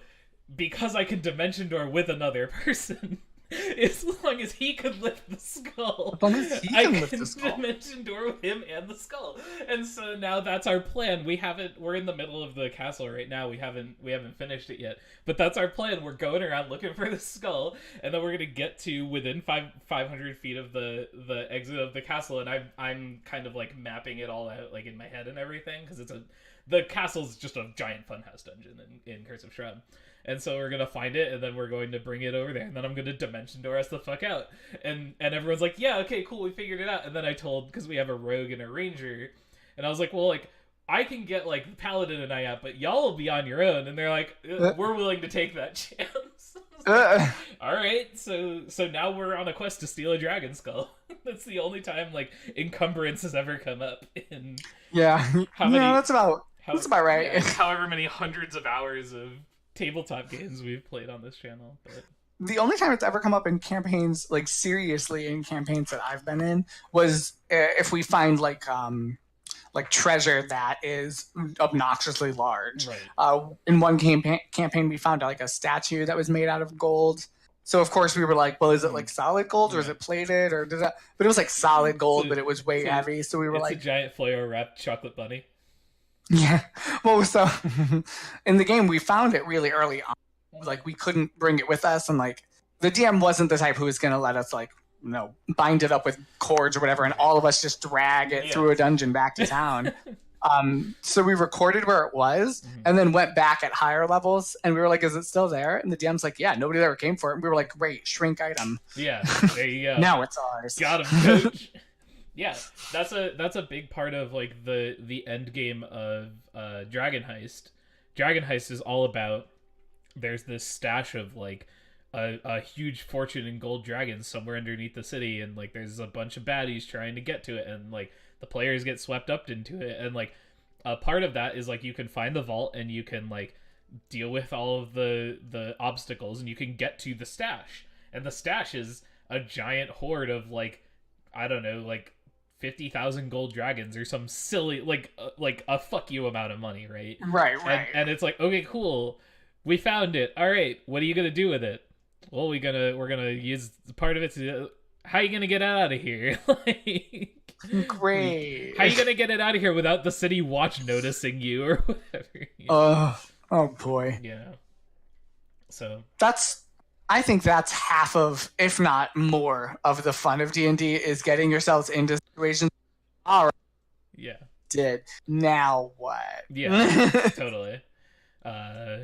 because I can Dimension Door with another person, as long as he could lift the skull, I can Dimension Door with him and the skull. And so now that's our plan. We're in the middle of the castle right now. We haven't finished it yet, but that's our plan. We're going around looking for the skull, and then we're gonna get to within 500 feet of the exit of the castle. And I'm kind of like mapping it all out like in my head and everything, because the castle's just a giant funhouse dungeon in Curse of Strahd. And so we're gonna find it, and then we're going to bring it over there, and then I'm gonna Dimension Door us the fuck out. And everyone's like, yeah, okay, cool, we figured it out. And then I told, because we have a rogue and a ranger, and I was like, well, like, I can get like Paladin and I out, but y'all will be on your own. And they're like, we're willing to take that chance. Like, all right, so now we're on a quest to steal a dragon skull. That's the only time like encumbrance has ever come up in that's about right. Yeah, however many hundreds of hours of tabletop games we've played on this channel. But the only time it's ever come up in campaigns, like seriously in campaigns that I've been in, was if we find like treasure that is obnoxiously large. Right. In one campaign we found like a statue that was made out of gold. So of course we were like, well, is it like solid gold, or is it plated, or does that? But it was like solid gold, but it was way heavy. So we were like, a giant foil wrapped chocolate bunny. Yeah. Well, so in the game we found it really early on. Like we couldn't bring it with us, and like the DM wasn't the type who was going to let us like bind it up with cords or whatever, and all of us just drag it through a dungeon back to town. So we recorded where it was, and then went back at higher levels, and we were like, is it still there? And the DM's like, yeah, nobody ever came for it. And we were like, great, shrink item. Yeah, there you go. Now it's ours. Got him, coach. Yeah, that's a big part of like the end game of Dragon Heist. Dragon Heist is all about, there's this stash of like a huge fortune in gold dragons somewhere underneath the city, and like there's a bunch of baddies trying to get to it, and like the players get swept up into it, and like a part of that is like you can find the vault, and you can like deal with all of the obstacles, and you can get to the stash, and the stash is a giant hoard of like, I don't know, like 50,000 gold dragons or some silly like a fuck you amount of money, right? Right. And it's like, okay, cool, we found it. All right, what are you gonna do with it? Well, we're gonna use part of it to. How are you gonna get it out of here? Like, great. How are you gonna get it out of here without the city watch noticing you or whatever? Oh boy. Yeah. So I think that's half of, if not more, of the fun of D&D is getting yourselves into situations. All right, Yeah. did now what? Yeah. Totally. Uh,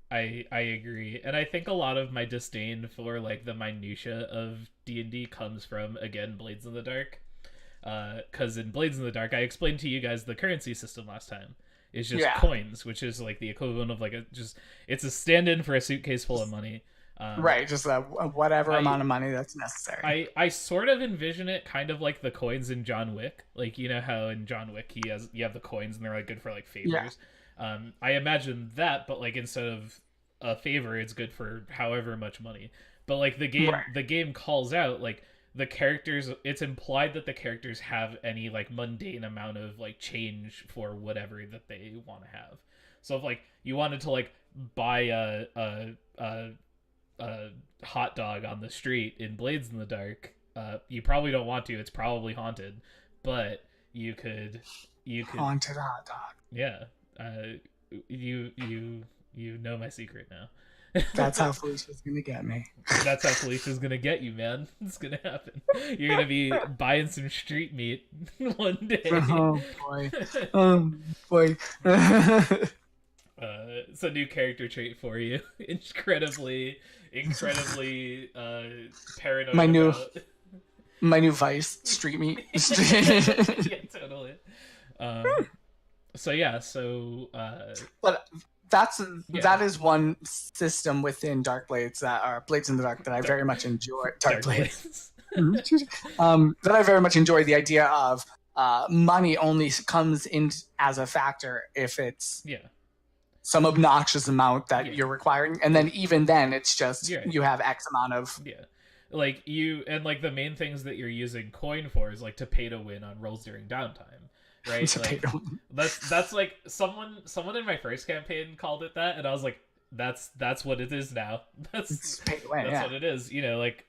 I agree, and I think a lot of my disdain for like the minutia of D&D comes from, again, Blades in the Dark. Because in Blades in the Dark, I explained to you guys the currency system last time. It's just Yeah, coins, which is like the equivalent of like it's a stand-in for a suitcase full of money. right. Just whatever I amount of money that's necessary. I sort of envision it kind of like the coins in John Wick. Like, you know how in John Wick you have the coins and they're like good for like Yeah, favors. I imagine that, but like instead of a favor, it's good for however much money. But like right. the game calls out like the characters. It's implied that the characters have any like mundane amount of like change for whatever that they want to have. So if like you wanted to like buy a hot dog on the street in Blades in the Dark, you probably don't want to. It's probably haunted, but you could Haunted hot dog. yeah. You know my secret now. That's how Felicia's gonna get me. That's how Felicia's gonna get you, man. It's gonna happen. You're gonna be buying some street meat one day. Oh boy. Oh boy. It's a new character trait for you. Incredibly paranoid My new about. my new vice, street meat. Yeah, totally. Um, so yeah, But that's yeah, that is one system within Dark Blades that are Blades in the Dark that I very much enjoy. Dark Blades. That I very much enjoy the idea of money only comes in as a factor if it's Yeah, some obnoxious amount that Yeah. you're requiring, and then even then it's just Yeah. you have X amount of yeah. Like you and like the main things that you're using coin for is like to pay to win on rolls during downtime, right? Like that's like someone in my first campaign called it that, and I was like, that's what it is now. it's pay to win. That's Yeah, what it is. You know, like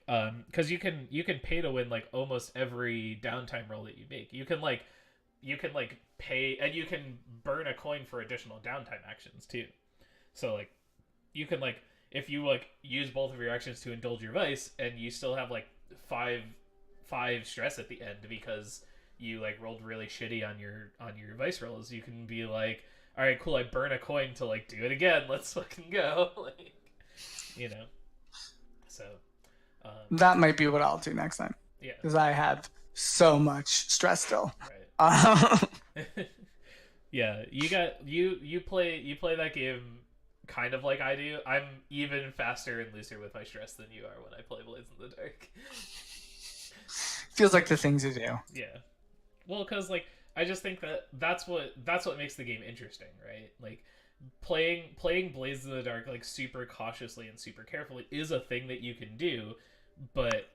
because you can pay to win like almost every downtime roll that you make. You can pay, and you can burn a coin for additional downtime actions too. So like you can like if you like use both of your actions to indulge your vice, and you still have like five stress at the end because you like rolled really shitty on your vice rolls, you can be like, all right, cool, I burn a coin to like do it again, let's fucking go. Like, you know. So that might be what I'll do next time yeah. because I have so much stress still. Right. Yeah, you play that game kind of like I do. I'm even faster and looser with my stress than you are when I play Blades in the Dark. Feels like the thing to do. Yeah. Well, because like I just think that's what makes the game interesting, right? Like playing Blades in the Dark like super cautiously and super carefully is a thing that you can do, but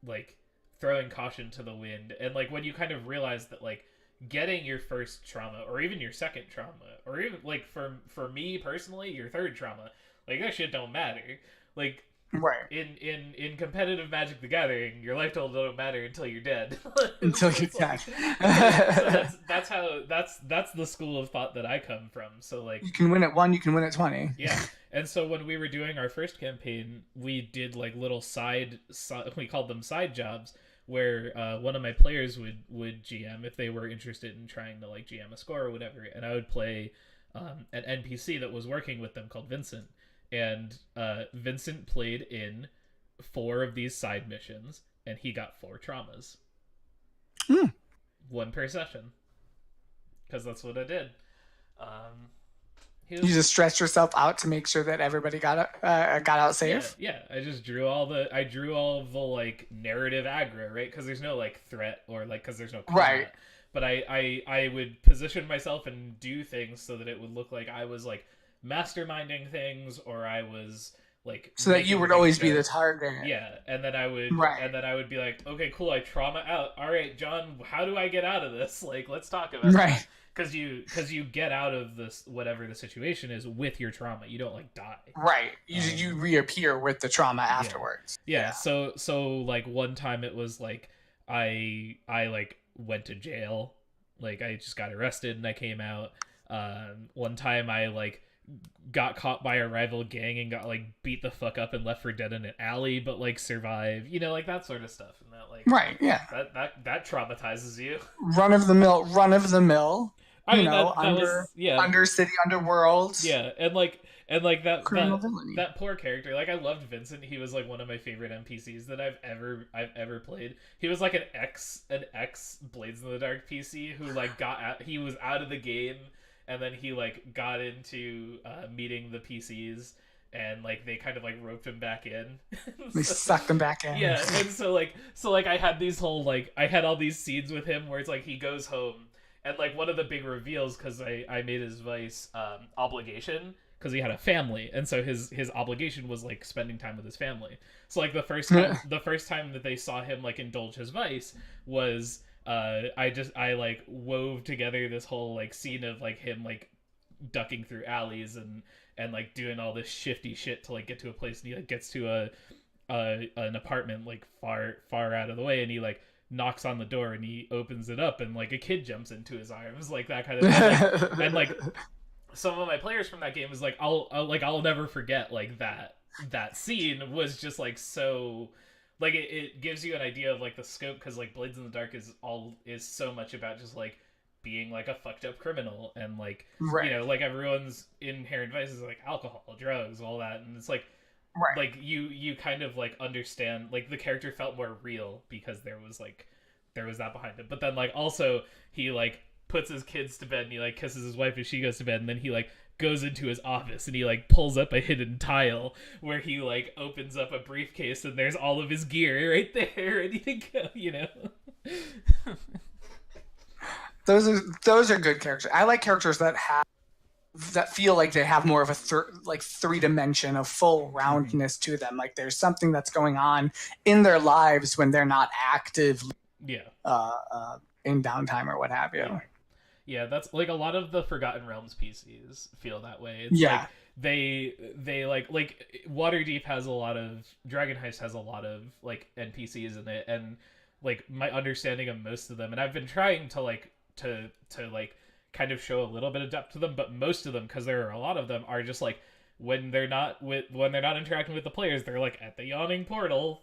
like throwing caution to the wind, and like when you kind of realize that like getting your first trauma or even your second trauma or even like for me personally your third trauma, like that shit don't matter. Like Right. in competitive Magic the Gathering, your life total don't matter until you're dead. Until you're like, dead. so that's the school of thought that I come from. So like You can win at 1, you can win at 20. yeah. And so when we were doing our first campaign, we did like little side we called them side jobs, where one of my players would GM if they were interested in trying to like GM a score or whatever, and I would play an NPC that was working with them called Vincent, and Vincent played in 4 of these side missions, and he got 4 traumas. 1 per session, because that's what I did. You just stretched yourself out to make sure that everybody got out safe. Yeah, I just drew all of the like narrative aggro, right? Because there's no like threat or like because there's no combat. Right. But I would position myself and do things so that it would look like I was like masterminding things, or I was like so that you would always be the target. Yeah, and then I would be like, okay, cool, I trauma out. All right, John, how do I get out of this? Like, let's talk about it. Because you get out of this whatever the situation is with your trauma. You don't like die. Right. You reappear with the trauma afterwards. Yeah. So like one time it was like I like went to jail. Like I just got arrested and I came out. One time I like got caught by a rival gang and got like beat the fuck up and left for dead in an alley, but like survive, you know, like that sort of stuff. And that like Right, yeah. that traumatizes you. Run of the mill. I mean that was yeah. Undercity, underworld. Yeah, and like Criminal villainy. that poor character. Like I loved Vincent. He was like one of my favorite NPCs that I've ever played. He was like an ex Blades in the Dark PC who like he was out of the game, and then he like got into meeting the PCs, and like they kind of like roped him back in. They sucked him back in. Yeah, and so like I had these whole like I had all these scenes with him where it's like he goes home. And like one of the big reveals, because I made his vice obligation, because he had a family, and so his obligation was like spending time with his family. So like the first time that they saw him like indulge his vice was I like wove together this whole like scene of like him like ducking through alleys and like doing all this shifty shit to like get to a place, and he like gets to an apartment like far out of the way, and he like knocks on the door and he opens it up and like a kid jumps into his arms, like that kind of thing. And like some of my players from that game was like I'll never forget like that scene was just like so like it gives you an idea of like the scope, because like Blades in the Dark is so much about just like being like a fucked up criminal, and like right. You know, like everyone's inherent vices like alcohol, drugs, all that, and it's like right. Like you kind of like understand, like the character felt more real because there was that behind it. But then like also he like puts his kids to bed and he like kisses his wife as she goes to bed, and then he like goes into his office and he like pulls up a hidden tile where he like opens up a briefcase and there's all of his gear right there, and you think, you know. Those are good characters. I like characters that feel like they have more of a three dimension of full roundness to them. Like there's something that's going on in their lives when they're not active. Yeah. In downtime or what have you. Yeah, that's like a lot of the Forgotten Realms PCs feel that way. It's yeah. Like they like Waterdeep has a lot of, Dragon Heist has a lot of like NPCs in it, and like my understanding of most of them, and I've been trying to like to kind of show a little bit of depth to them, but most of them, because there are a lot of them, are just like when they're not interacting with the players, they're like at the yawning portal,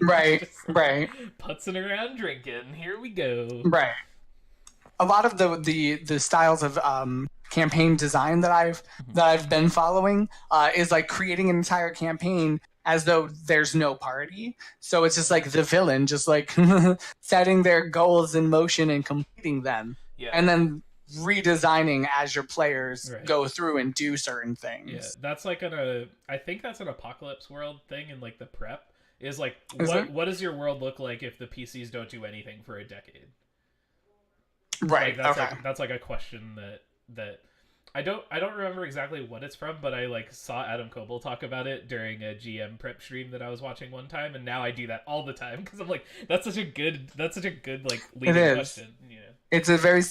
right, like, putzing around drinking. Here we go. Right. A lot of the styles of campaign design that I've been following is like creating an entire campaign as though there's no party. So it's just like the villain just like setting their goals in motion and completing them. Yeah. And then redesigning as your players go through and do certain things. Yeah, that's like I think that's an Apocalypse World thing in like the prep. Is like what does your world look like if the PCs don't do anything for a decade? Right. Like, that's like a question that I don't remember exactly what it's from, but I like saw Adam Coble talk about it during a GM prep stream that I was watching one time, and now I do that all the time because I'm like, that's such a good like leading question. You know? It's a very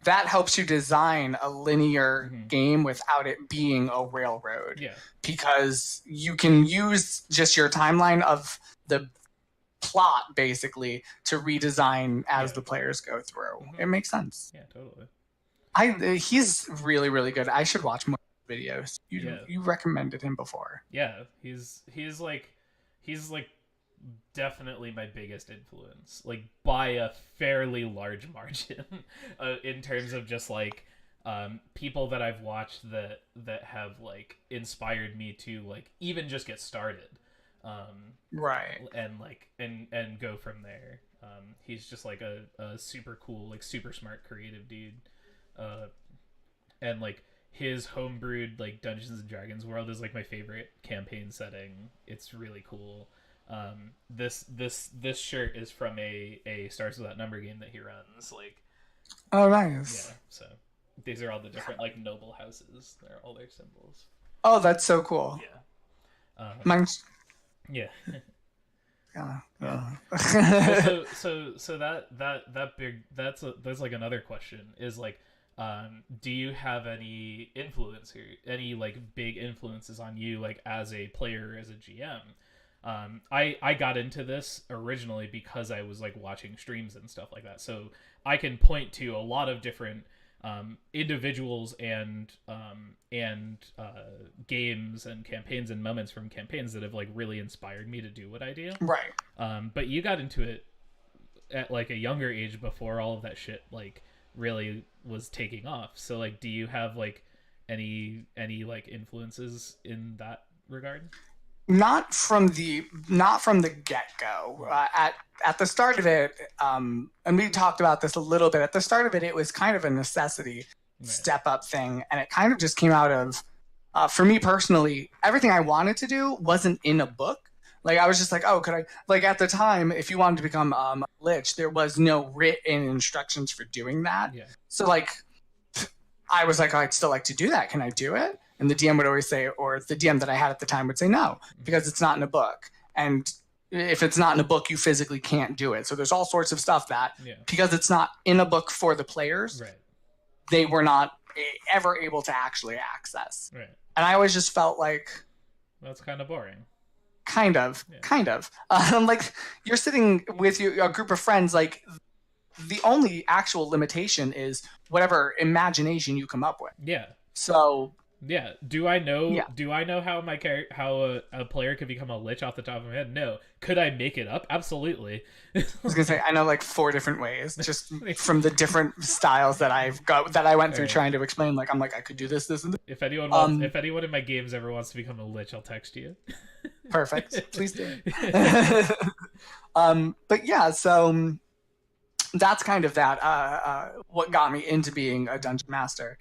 that helps you design a linear game without it being a railroad. Yeah. Because you can use just your timeline of the plot basically to redesign as the players go through. It makes sense. Yeah, totally. He's really, really good. I should watch more videos. You recommended him before. Yeah, he's like definitely my biggest influence, like by a fairly large margin, in terms of just like people that I've watched that have like inspired me to like even just get started, right, and like and go from there. He's just like a super cool, like super smart, creative dude, and like his homebrewed like Dungeons and Dragons world is like my favorite campaign setting. It's really cool. This shirt is from a Stars Without Number game that he runs. Like, oh, nice. Yeah, so these are all the different like noble houses. They're all their symbols. Oh, that's so cool. Yeah. Mine's. Yeah. Yeah. Well, so that big that's like another question is like, do you have any influence or any like big influences on you like as a player, as a GM? I got into this originally because I was like watching streams and stuff like that, so I can point to a lot of different individuals and games and campaigns and moments from campaigns that have like really inspired me to do what I do. Right. But you got into it at like a younger age before all of that shit like really was taking off. So like, do you have like any like influences in that regard? Not from the get go. At the start of it, and we talked about this a little bit. At the start of it, it was kind of a necessity step up thing, and it kind of just came out of, for me personally, everything I wanted to do wasn't in a book. Like I was just like, oh, could I? Like at the time, if you wanted to become a lich, there was no written instructions for doing that. Yeah. So like, I was like, I'd still like to do that. Can I do it? And the DM would always say, or the DM that I had at the time would say no, because it's not in a book. And if it's not in a book, you physically can't do it. So there's all sorts of stuff that, because it's not in a book for the players, they were not ever able to actually access. Right. And I always just felt like... That's kind of boring. Kind of. Like, you're sitting with a group of friends, like, the only actual limitation is whatever imagination you come up with. Yeah. So... Yeah. Do I know how how a player could become a lich off the top of my head? No. Could I make it up? Absolutely. I was gonna say I know like 4 different ways, just from the different styles that I went through trying to explain. Like I'm like I could do this, and this. If anyone in my games ever wants to become a lich, I'll text you. Perfect. Please do. But yeah, so that's kind of that. What got me into being a dungeon master.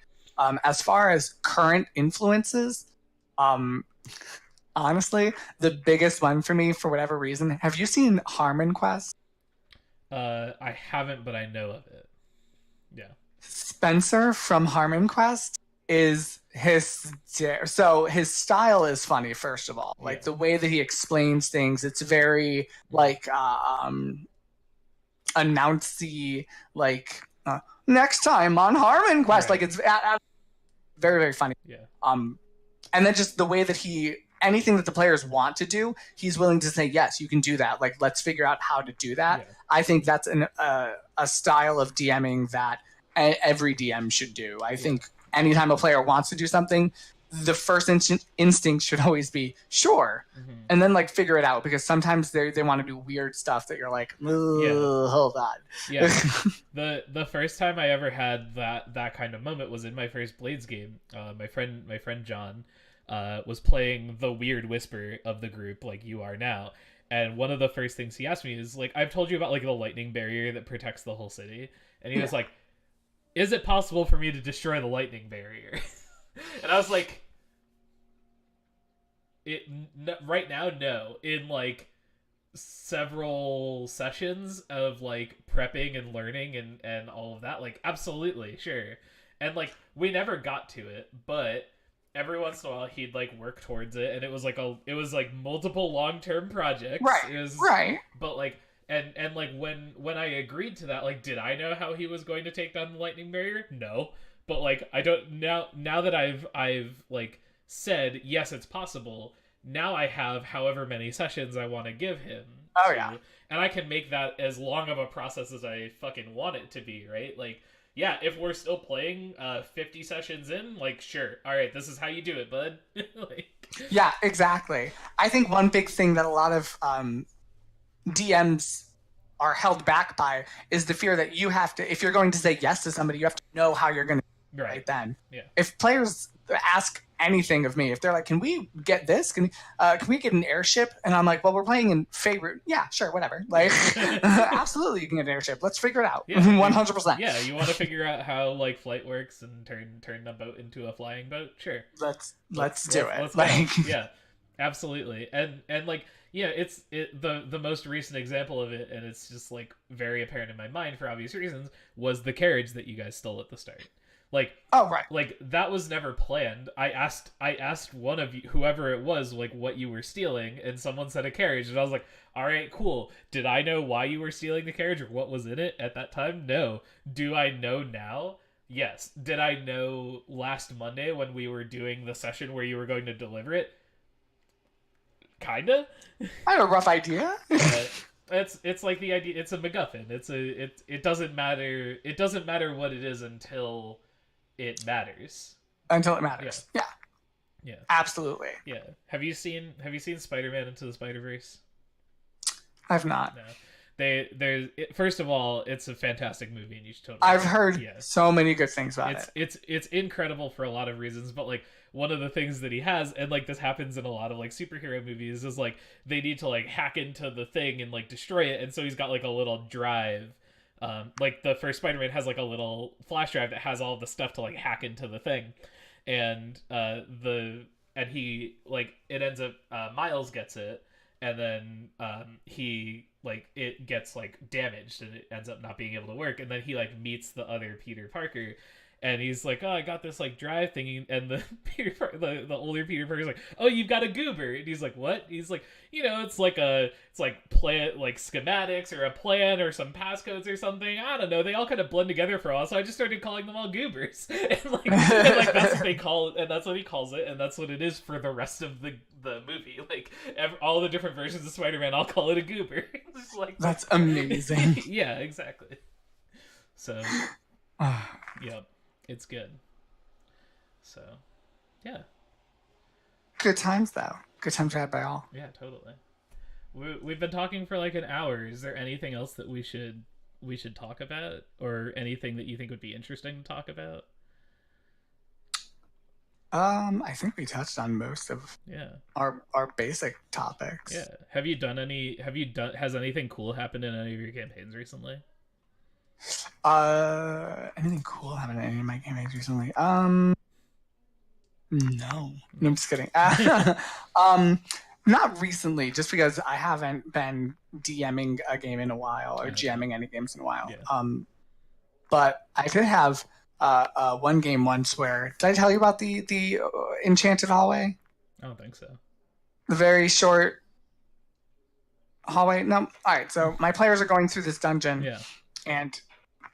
As far as current influences, honestly, the biggest one for me, for whatever reason, have you seen Harmon Quest? I haven't, but I know of it. Yeah. Spencer from Harmon Quest is so his style is funny, first of all. Like the way that he explains things, it's very like announcy, like next time on Harmon Quest. Like it's very, very funny. Yeah. And then just the way that anything that the players want to do, he's willing to say, yes, you can do that. Like, let's figure out how to do that. Yeah. I think that's a style of DMing that every DM should do. I think anytime a player wants to do something, the first instinct should always be, sure. Mm-hmm. And then, like, figure it out. Because sometimes they want to do weird stuff that you're like, hold on. Yeah. The first time I ever had that kind of moment was in my first Blades game. My friend John was playing the weird whisper of the group, like you are now. And one of the first things he asked me is, like, I've told you about, like, the lightning barrier that protects the whole city. And he was like, is it possible for me to destroy the lightning barrier? And I was like, right now, no. In, like, several sessions of, like, prepping and learning and all of that, like, absolutely, sure. And, like, we never got to it, but every once in a while he'd, like, work towards it, and it was, like, multiple long-term projects. Right, it was, right. But, like, and like, when I agreed to that, like, did I know how he was going to take down the lightning barrier? No. But, like, I don't now that I've like said yes, it's possible. Now I have however many sessions I want to give him. Oh yeah. And I can make that as long of a process as I fucking want it to be, right? Like, yeah, if we're still playing 50 sessions in, like, sure, all right, this is how you do it, bud. Like... Yeah, exactly. I think one big thing that a lot of DMs are held back by is the fear that you have to, if you're going to say yes to somebody, you have to know how you're going to do it right then. Yeah. If players ask anything of me, if they're like, can we get this? Can we get an airship? And I'm like, well, we're playing in favorite. Yeah, sure, whatever. Like, absolutely, you can get an airship. Let's figure it out. Yeah, 100%. Yeah, you want to figure out how, like, flight works and turn a boat into a flying boat? Sure. Let's do it. Yeah, absolutely. And like, yeah, it's the most recent example of it, and it's just, like, very apparent in my mind for obvious reasons, was the carriage that you guys stole at the start. Like, oh right, like, that was never planned. I asked one of you, whoever it was, like, what you were stealing, and someone said a carriage, and I was like, all right, cool. Did I know why you were stealing the carriage or what was in it at that time? No. Do I know now? Yes. Did I know last Monday when we were doing the session where you were going to deliver it? Kinda. I have a rough idea. It's like the idea. It's a MacGuffin. It doesn't matter. It doesn't matter what it is until it matters. Until it matters. Yeah. Yeah. Absolutely. Yeah. Have you seen Spider-Man Into the Spider-Verse? I've not. No. First of all, it's a fantastic movie and you should totally I've heard so many good things about it. It's incredible for a lot of reasons, but like one of the things that he has, and like this happens in a lot of like superhero movies, is like they need to like hack into the thing and like destroy it, and so he's got like a little drive. Like the first Spider-Man has like a little flash drive that has all the stuff to like hack into the thing, and he like it ends up Miles gets it, and then he like it gets like damaged and it ends up not being able to work, and then he like meets the other Peter Parker, and he's like, oh, I got this like drive thingy, and the the older Peter Parker's like, oh, you've got a goober, and he's like, what? He's like, it's like plan like schematics or a plan or some passcodes or something, I don't know, they all kind of blend together for a while, so I just started calling them all goobers. And like that's what they call it, and that's what he calls it, and that's what it is for the rest of the movie. Like all the different versions of Spider-Man, I'll call it a goober. Just like that's amazing. Yeah, exactly. So yep, it's good. So yeah, good times though. Good times had by all. Yeah, totally. We've been talking for like an hour. Is there anything else that we should talk about, or anything that you think would be interesting to talk about? I think we touched on most of our basic topics. Yeah. Has anything cool happened in any of your campaigns recently? Anything cool happened in any of my campaigns recently? No. I'm just kidding. Not recently, just because I haven't been DMing a game in a while, or GMing any games in a while. Yeah. But I did have one game once where, did I tell you about the enchanted hallway? I don't think so. The very short hallway? No. All right, so my players are going through this dungeon. Yeah. And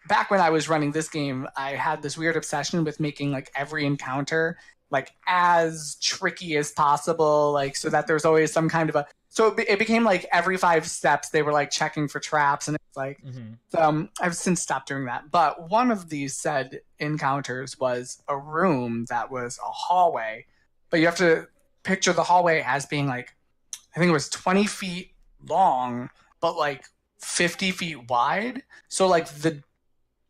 back when I was running this game, I had this weird obsession with making like every encounter like as tricky as possible, like so that there's always some kind of a. So it became like every 5 steps they were like checking for traps, and it's like I've since stopped doing that. But one of these said encounters was a room that was a hallway, but you have to picture the hallway as being like, I think it was 20 feet long, but like 50 feet wide. So like the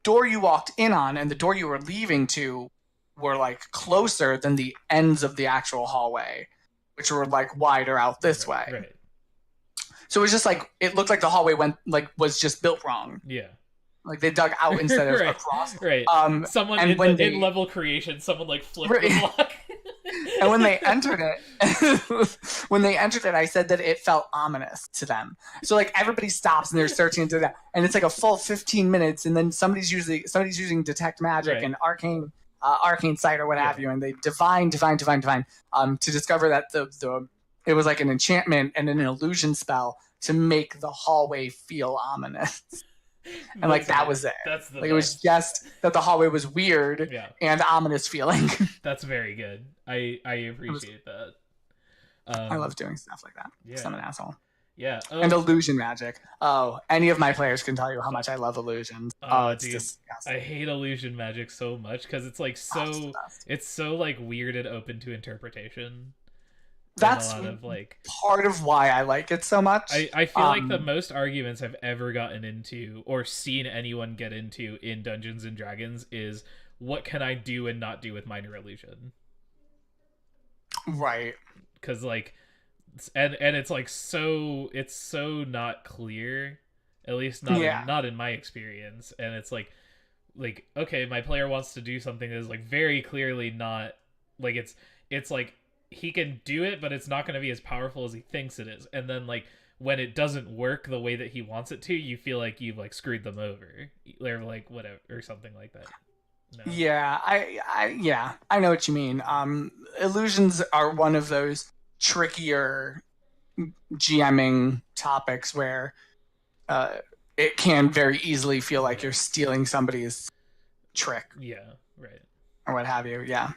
door you walked in on and the door you were leaving to were like closer than the ends of the actual hallway, which were like wider out this way. Right. So it was just like, it looked like the hallway was just built wrong. Yeah. Like they dug out instead of right. across. Right. Someone in level creation, someone like flipped the block. And when they entered it, I said that it felt ominous to them. So like everybody stops and they're searching into that, and it's like a full 15 minutes, and then somebody's using detect magic and arcane sight or what have you, and they divine to discover that it was like an enchantment and an illusion spell to make the hallway feel ominous. And like that was it. That's the like best. It was just that the hallway was weird and ominous feeling. That's very good. I appreciate that. I love doing stuff like that. Yeah. I'm an asshole. Yeah. And illusion magic. Oh, any of my players can tell you how much I love illusions. It's dude, disgusting. I hate illusion magic so much because it's like it's so like weird and open to interpretation. That's a lot of, like, part of why I like it so much. I feel like the most arguments I've ever gotten into or seen anyone get into in Dungeons and Dragons is, what can I do and not do with minor illusion? Right. Because like, and it's like it's so not clear, at least not in my experience. And it's like okay, my player wants to do something that is like very clearly not like it's like he can do it, but it's not going to be as powerful as he thinks it is. And then like when it doesn't work the way that he wants it to, you feel like you've like screwed them over, or like whatever, or something like that. No. Yeah, I know what you mean. Illusions are one of those trickier GMing topics where it can very easily feel like you're stealing somebody's trick. Yeah, right. Or what have you. Yeah.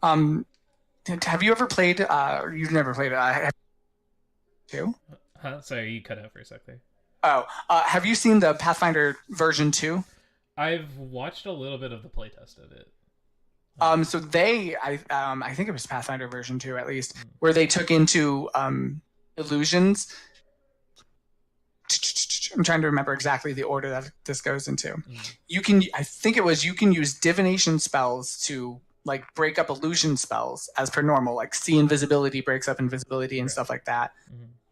Have you ever played? Or you've never played it? Two? Huh? Sorry, you cut out for a sec there. Oh, have you seen the Pathfinder version 2? I've watched a little bit of the playtest of it. So I think it was Pathfinder version 2 at least, Mm. where they took into illusions. I'm trying to remember exactly the order that this goes into. I think you can use divination spells to like break up illusion spells as per normal, like see invisibility breaks up invisibility and stuff like that.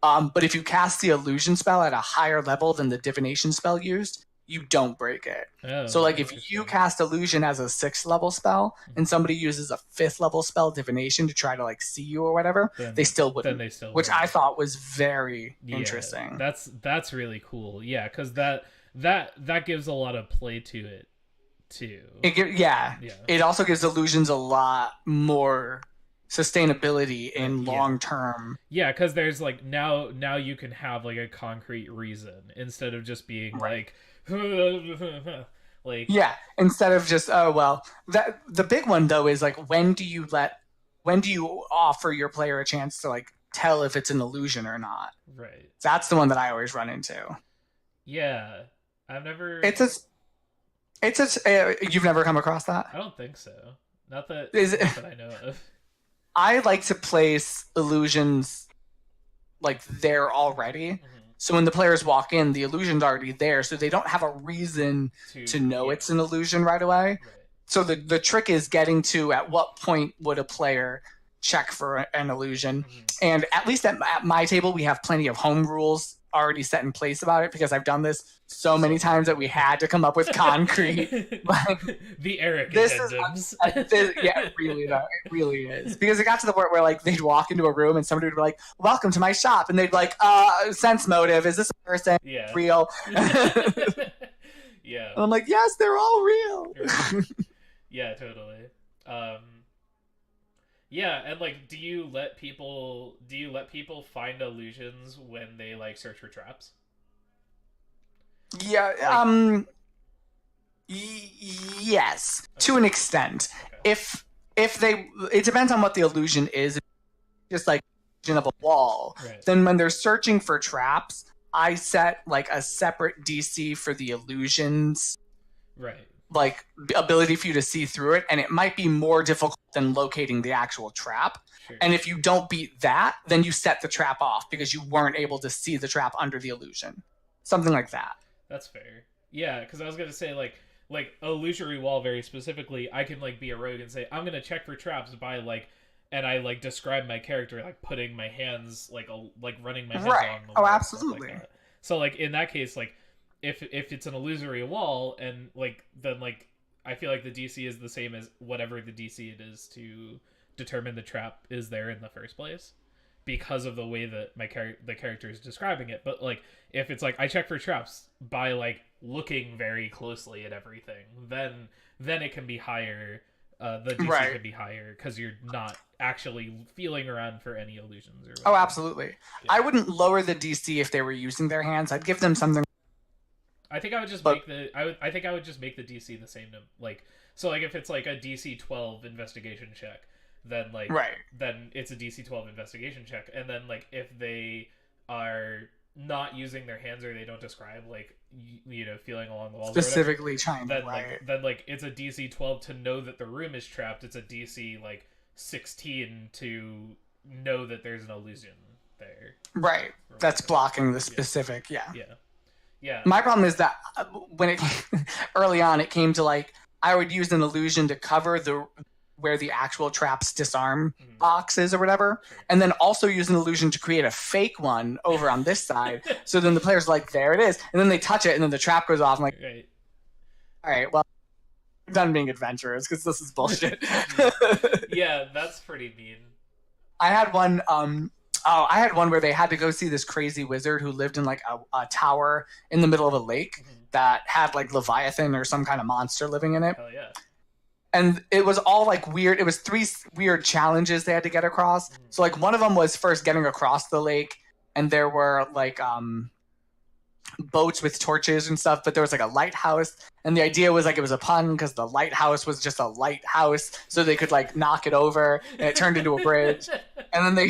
But if you cast the illusion spell at a higher level than the divination spell used, you don't break it. Oh, so like if you cast illusion as a 6th level spell and somebody uses a 5th level spell divination to try to like see you or whatever, they still wouldn't. Which I thought was very interesting. That's really cool. Yeah, because that gives a lot of play to it too. It also gives illusions a lot more sustainability in long term. Yeah, because there's like now you can have like a concrete reason instead of just being like like instead of just that the big one though is like when do you offer your player a chance to like tell if it's an illusion or not? Right. That's the one that I always run into. Yeah, I've never. You've never come across that? I don't think so. Not that I know of. I like to place illusions like there already. So when the players walk in, the illusion's already there, so they don't have a reason to know it's an illusion right away. Right. So the trick is getting to at what point would a player check for an illusion. And at least at my table, we have plenty of home rules already set in place about it because I've done this so many times that we had to come up with concrete. The Eric addendums. It really is. Because it got to the point where like they'd walk into a room and somebody would be like, "Welcome to my shop," and they'd be like, sense motive, is this a person? Real? Yeah. And I'm like, yes, they're all real. Yeah, totally. Yeah, and like, do you let people find illusions when they like search for traps? Yeah. Yes, to an extent. Okay. If it depends on what the illusion is. Just like of a wall. Right. Then when they're searching for traps, I set like a separate DC for the illusions. Right. Like ability for you to see through it, and it might be more difficult than locating the actual trap. Sure. And if you don't beat that, then you set the trap off because you weren't able to see the trap under the illusion. Something like that. That's fair. Yeah, because I was gonna say like illusory wall very specifically, I can like be a rogue and say I'm gonna check for traps by like, and I like describe my character like putting my hands like running my hands on the wall. Oh, absolutely. Like so like in that case like. If it's an illusory wall and like then like I feel like the DC is the same as whatever the DC it is to determine the trap is there in the first place because of the way that the character is describing it. But like if it's like I check for traps by like looking very closely at everything, then it can be higher. The DC can be higher because you're not actually feeling around for any illusions or whatever. Oh, absolutely. Yeah. I wouldn't lower the DC if they were using their hands. I'd give them something. I think I would just make the DC the same to like so like if it's like a DC 12 investigation check, then like then it's a DC 12 investigation check, and then like if they are not using their hands or they don't describe like you know feeling along the walls specifically trying then like it's a DC 12 to know that the room is trapped. It's a DC like 16 to know that there's an illusion there. Right. That's blocking the specific. Yeah. Yeah. My problem is that when it early on, it came to like I would use an illusion to cover where the actual trap's disarm box is or whatever, and then also use an illusion to create a fake one over on this side. So then the player's like, there it is, and then they touch it, and then the trap goes off. I'm like, all right, well, I'm done being adventurous because this is bullshit. Yeah, that's pretty mean. I had one. I had one where they had to go see this crazy wizard who lived in like a tower in the middle of a lake that had like Leviathan or some kind of monster living in it. Hell yeah. And it was all like weird. It was 3 weird challenges they had to get across. So like one of them was first getting across the lake, and there were like boats with torches and stuff, but there was like a lighthouse, and the idea was like it was a pun because the lighthouse was just a lighthouse, so they could like knock it over, and it turned into a bridge. and then they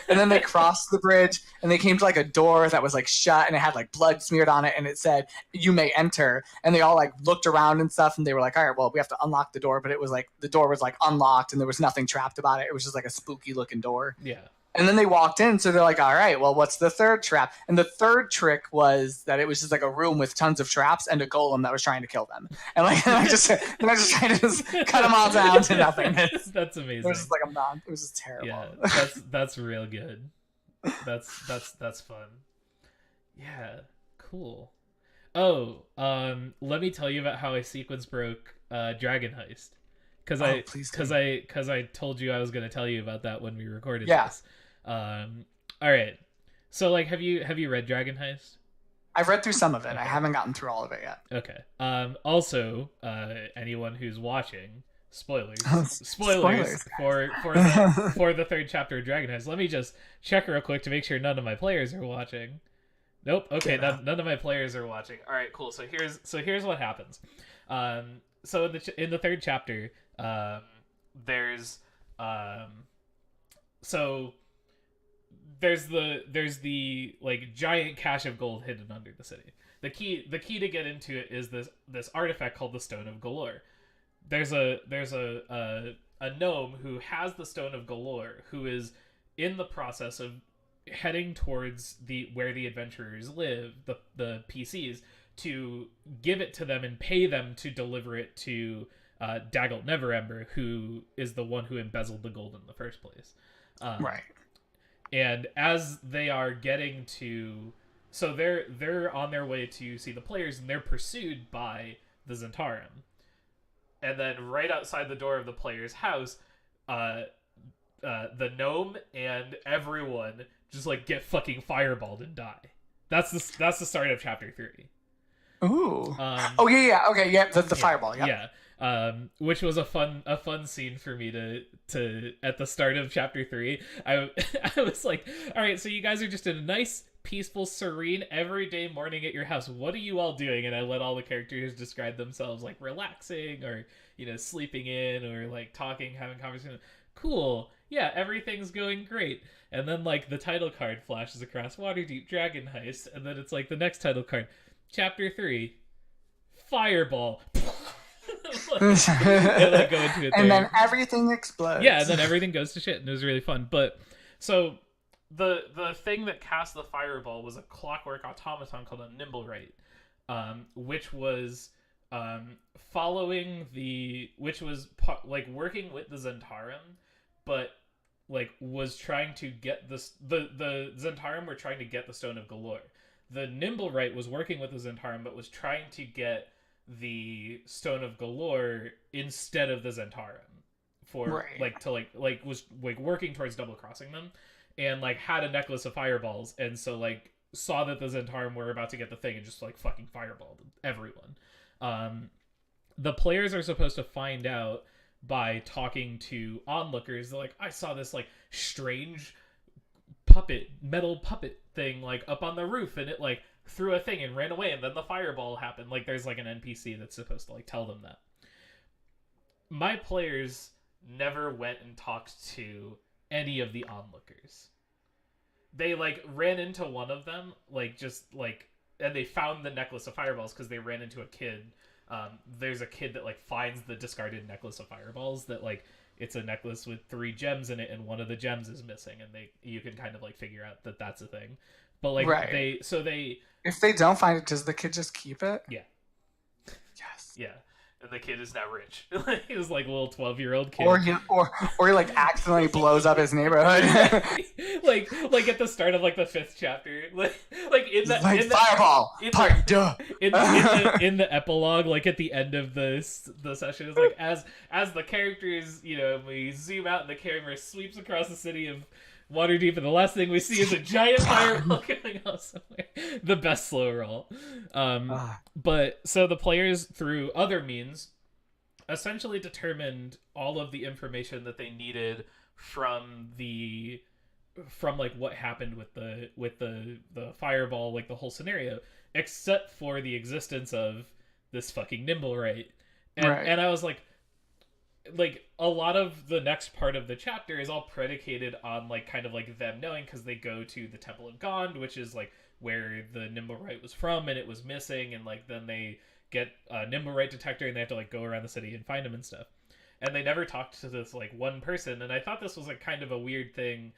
and then they crossed the bridge and they came to like a door that was like shut and it had like blood smeared on it and it said you may enter, and they all like looked around and stuff and they were like, all right, well, we have to unlock the door, but it was like the door was like unlocked and there was nothing trapped about it. It was just like a spooky looking door. Yeah. And then they walked in, so they're like, all right, well, what's the third trap? And the third trick was that it was just like a room with tons of traps and a golem that was trying to kill them. And like they're just trying to just cut them all down to nothing. That's amazing. It was just like it was just terrible. Yeah, that's real good. That's fun. Yeah, cool. Oh, let me tell you about how I sequence broke Dragon Heist. Because I told you I was going to tell you about that when we recorded this. All right. So like, have you read Dragon Heist? I've read through some of it. Okay. I haven't gotten through all of it yet. Okay. Also, anyone who's watching, spoilers for the third chapter of Dragon Heist. Let me just check real quick to make sure none of my players are watching. Nope. Okay. None of my players are watching. All right. Cool. So here's what happens. So in the third chapter, there's the like giant cache of gold hidden under the city. The key to get into it is this artifact called the Stone of Galore. There's a gnome who has the Stone of Galore who is in the process of heading towards where the adventurers live, the PCs, to give it to them and pay them to deliver it to Daggle Neverember, who is the one who embezzled the gold in the first place. Right. And as they are getting to, so they're on their way to see the players, and they're pursued by the Zentarum. And then right outside the door of the player's house, the gnome and everyone just like get fucking fireballed and die. That's the start of chapter 3. Ooh. Okay, the fireball. Yeah. Which was a fun scene for me to at the start of chapter 3. I was like, all right, so you guys are just in a nice, peaceful, serene, everyday morning at your house. What are you all doing? And I let all the characters describe themselves like relaxing or, sleeping in or like talking, having conversation. Cool. Yeah, everything's going great. And then like the title card flashes across Waterdeep Dragon Heist, and then it's like the next title card, chapter 3, Fireball. and like go into it and there. then everything explodes. Yeah, and then everything goes to shit, and it was really fun. But so the thing that cast the fireball was a clockwork automaton called a Nimblewright, which was working with the Zentarum, but like was trying to get the Zentarum were trying to get the Stone of Galore. The Nimblewright was working with the Zentarum, but was trying to get the Stone of Galore instead of the Zentarum for was working towards double crossing them, and like had a necklace of fireballs, and so like saw that the Zentarum were about to get the thing and just like fucking fireballed everyone. The players are supposed to find out by talking to onlookers. They're like, I saw this like strange metal puppet thing like up on the roof, and it like threw a thing and ran away, and then the fireball happened. Like there's like an NPC that's supposed to like tell them that. My players never went and talked to any of the onlookers. They like ran into one of them, like just like, and they found the necklace of fireballs because they ran into a kid. There's a kid that like finds the discarded necklace of fireballs that like it's a necklace with 3 gems in it, and one of the gems is missing, and you can kind of like figure out that that's a thing. But like if they don't find it, does the kid just keep it? Yeah. Yes. Yeah. And the kid is now rich. He was like a little 12-year-old kid. Or he like accidentally blows up his neighborhood. like at the start of like the 5th chapter, like in the fireball part duh. In the epilogue, like at the end of the session, is like as the characters, we zoom out and the camera sweeps across the city of Waterdeep, and the last thing we see is a giant fireball going off somewhere. The best slow roll. But so the players, through other means, essentially determined all of the information that they needed from like what happened with the fireball, like the whole scenario, except for the existence of this fucking Nimblewright. And I was like, like a lot of the next part of the chapter is all predicated on like kind of like them knowing, because they go to the Temple of Gond, which is like where the Nimblewright was from, and it was missing, and like then they get a Nimblewright detector and they have to like go around the city and find him and stuff. And they never talked to this like one person, and I thought this was like kind of a weird thing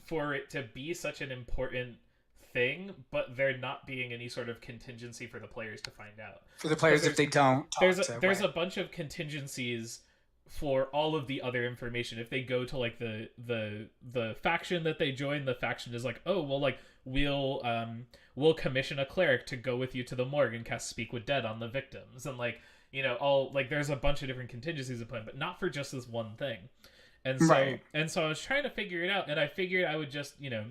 for it to be such an important thing, but there not being any sort of contingency for the players to find out. For the players, if they don't talk there's a bunch of contingencies for all of the other information. If they go to like the faction that they join, the faction is like, oh well, like we'll commission a cleric to go with you to the morgue and cast Speak with Dead on the victims, and like, you know, all like there's a bunch of different contingencies in play, but not for just this one thing. And so I was trying to figure it out, and I figured I would just, you know,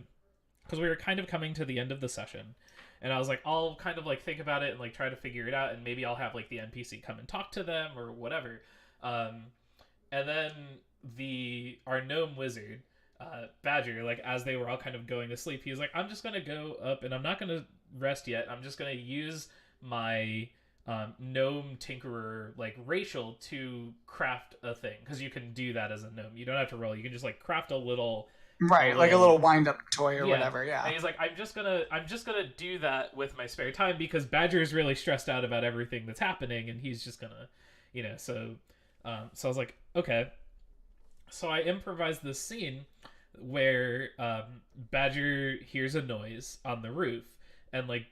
because we were kind of coming to the end of the session, and I was like, I'll kind of like think about it and like try to figure it out, and maybe I'll have like the NPC come and talk to them or whatever. And then our gnome wizard, Badger, like as they were all kind of going to sleep, he was like, I'm just gonna go up and I'm not gonna rest yet. I'm just gonna use my gnome tinkerer like racial to craft a thing, because you can do that as a gnome. You don't have to roll. You can just like craft a little like a little wind up toy or whatever. Yeah. And he's like, I'm just gonna do that with my spare time, because Badger is really stressed out about everything that's happening, and he's just gonna, you know, so I was like, okay. So I improvised this scene where Badger hears a noise on the roof, and like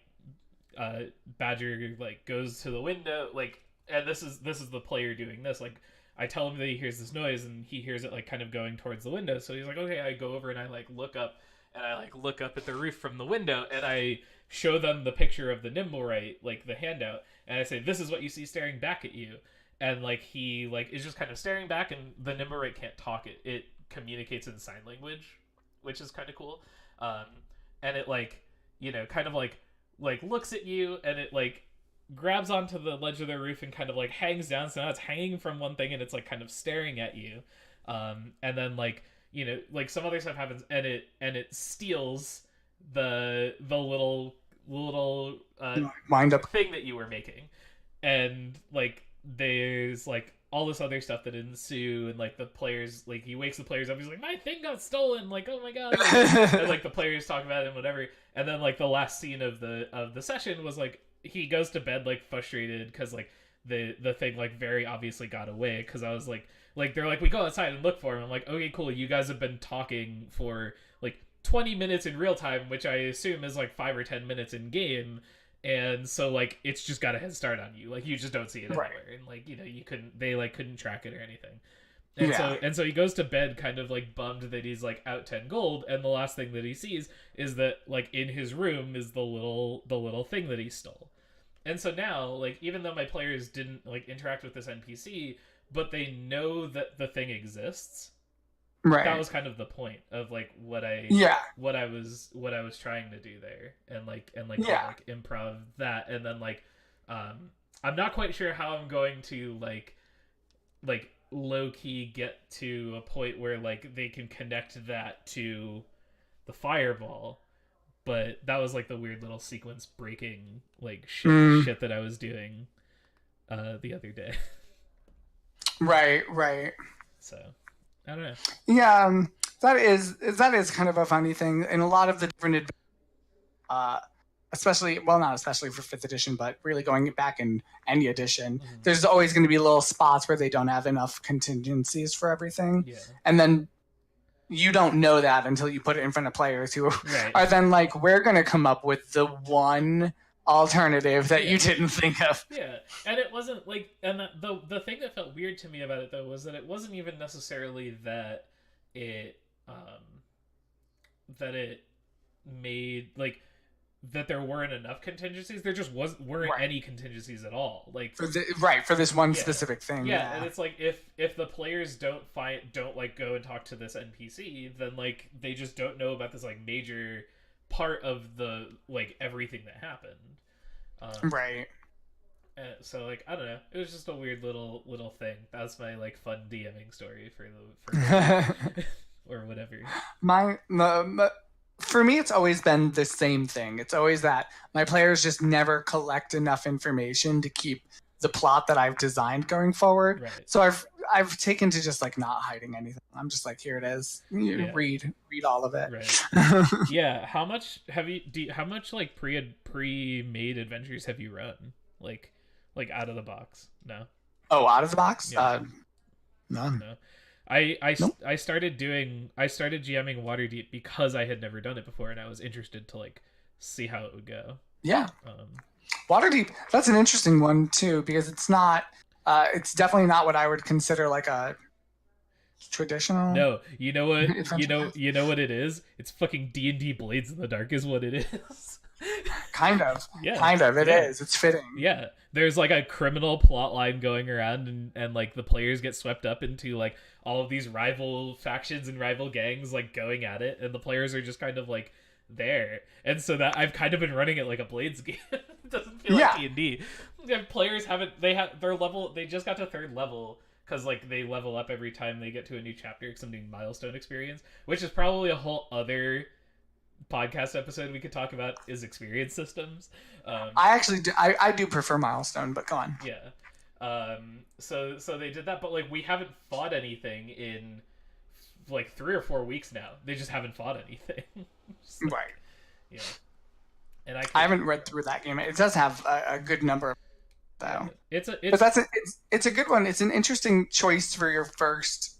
Badger like goes to the window, like, and this is the player doing this. Like, I tell him that he hears this noise, and he hears it like kind of going towards the window. So he's like, okay. I go over and I like look up, and I like look up at the roof from the window, and I show them the picture of the Nimblewright, like the handout, and I say, this is what you see staring back at you. And like he like is just kind of staring back, and the Nimblewright can't talk. It communicates in sign language, which is kind of cool. And it like, you know, kind of like looks at you, and it like grabs onto the ledge of the roof and kind of like hangs down. So now it's hanging from one thing, and it's like kind of staring at you. And then like, you know, like some other stuff happens, and it steals the little wind up thing that you were making, and like there's like all this other stuff that ensue, and like the players, like he wakes the players up, he's like, my thing got stolen, like, oh my god. And like the players talk about it and whatever, and then like the last scene of the session was like he goes to bed like frustrated because like the thing like very obviously got away, because I was like they're like, we go outside and look for him. I'm like, okay, cool, you guys have been talking for like 20 minutes in real time, which I assume is like 5 or 10 minutes in game. And so like it's just got a head start on you, like you just don't see it anywhere, and like, you know, they couldn't track it or anything. And so he goes to bed kind of like bummed that he's like out 10 gold, and the last thing that he sees is that like in his room is the little thing that he stole. And so now, like, even though my players didn't like interact with this NPC, but they know that the thing exists. Right. That was kind of the point of like what I was trying to do there, and like improv that, and then like I'm not quite sure how I'm going to like low key get to a point where like they can connect that to the fireball, but that was like the weird little sequence breaking like shit that I was doing the other day. Right. So I don't know. Yeah, that is kind of a funny thing in a lot of the different, especially, well, not especially for 5th edition, but really going back in any edition, there's always going to be little spots where they don't have enough contingencies for everything, and then you don't know that until you put it in front of players who are then like, we're going to come up with the one alternative that you didn't think of. Yeah, and it wasn't like, and the thing that felt weird to me about it though was that it wasn't even necessarily that it made like that there weren't enough contingencies. There just weren't any contingencies at all. Like for this one specific thing. Yeah, and it's like if the players don't like go and talk to this NPC, then like they just don't know about this like major part of the like everything that happened. Right. So like I don't know, it was just a weird little thing. That's my like fun DMing story for or whatever. For me, it's always been the same thing. It's always that my players just never collect enough information to keep the plot that I've designed going forward. Right. So I've taken to just like not hiding anything. I'm just like, here it is. You Yeah. read all of it. Right. Yeah. How much have you? How much like pre-made adventures have you run? Like out of the box? No. Oh, out of the box? Yeah. None. No. Nope. I started GMing Waterdeep because I had never done it before, and I was interested to like see how it would go. Yeah. Um, Waterdeep, that's an interesting one too, because it's not it's definitely not what I would consider like a traditional. no, you know what? adventure. You know what it is? It's fucking D&D Blades in the Dark is what it is. Kind of. Yeah. Kind of. It Yeah. is. It's fitting. Yeah, there's like a criminal plot line going around, and like the players get swept up into like all of these rival factions and rival gangs like going at it, and the players are just kind of like there. And so that I've kind of been running it like a Blades game. It doesn't feel like D&D. Players haven't, their level, they just got to third level because like they level up every time they get to a new chapter because I'm doing milestone experience, which is probably a whole other podcast episode we could talk about, is experience systems. I actually do, I do prefer milestone, but go on. Yeah. So they did that, but like we haven't fought anything in like 3 or 4 weeks now. They just haven't fought anything. Like, Right. Yeah. And I haven't read through that game. It does have a good number, though. But it's a good one. It's an interesting choice for your first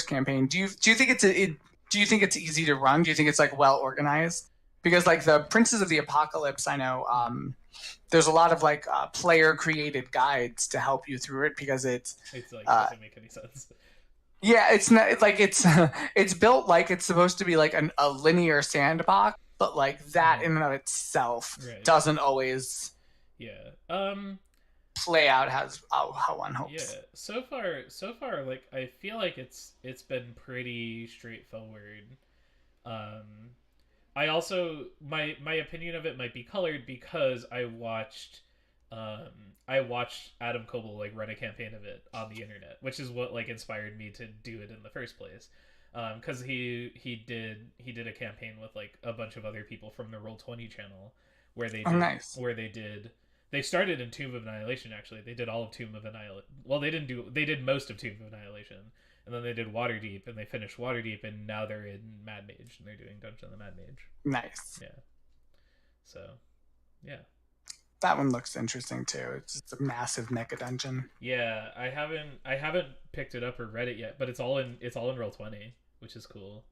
campaign. Do you think it's easy to run? Do you think it's like well organized? Because like the Princes of the Apocalypse, I know there's a lot of like player created guides to help you through it, because it's like doesn't make any sense. Yeah, it's not like it's built like it's supposed to be like a linear sandbox, but like that in and of itself doesn't always play out how one hopes. Yeah, so far, like I feel like it's been pretty straightforward. I also my opinion of it might be colored because I watched Adam Koebel like run a campaign of it on the internet, which is what like inspired me to do it in the first place. Because he did a campaign with like a bunch of other people from the Roll20 channel where they started in Tomb of Annihilation. Actually, they did all of Tomb of Annihilation. Well, they did most of Tomb of Annihilation, and then they did Waterdeep, and they finished Waterdeep, and now they're in Mad Mage, and they're doing Dungeon of the Mad Mage. Nice. Yeah. So, yeah. That one looks interesting too. It's just a massive mecha dungeon. Yeah, I haven't picked it up or read it yet, but it's all in Roll20, which is cool.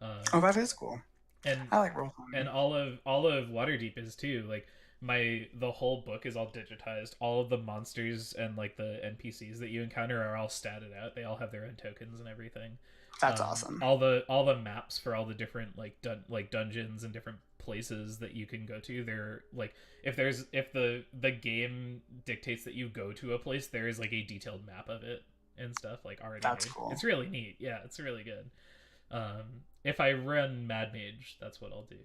Oh, that is cool. And I like Roll20. And all of Waterdeep is too. Like the whole book is all digitized. All of the monsters and like the NPCs that you encounter are all statted out. They all have their own tokens and everything. That's awesome. All the maps for all the different like dungeons and different places that you can go to, they're like if the game dictates that you go to a place, there is like a detailed map of it and stuff like already. That's made. cool. It's really neat. Yeah, it's really good. If I run Mad Mage, that's what I'll do.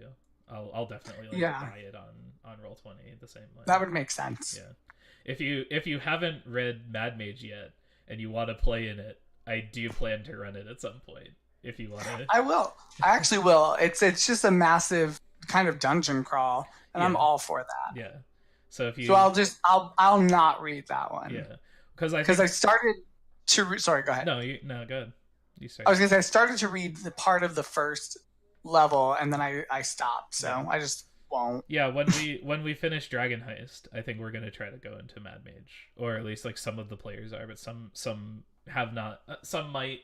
I'll definitely buy it on Roll20 the same way. That would make sense. Yeah. If you haven't read Mad Mage yet and you want to play in it, I do plan to run it at some point. If you want to, I will. I actually will. It's just a massive kind of dungeon crawl, and I'm all for that. Yeah. So I'll not read that one. Yeah. Because I started to sorry, go ahead. No, go ahead. You start. I was gonna say I started to read the part of the first level, and then I stopped. So I just won't. Yeah, when we finish Dragon Heist, I think we're gonna try to go into Mad Mage, or at least like some of the players are, but some have not. Some might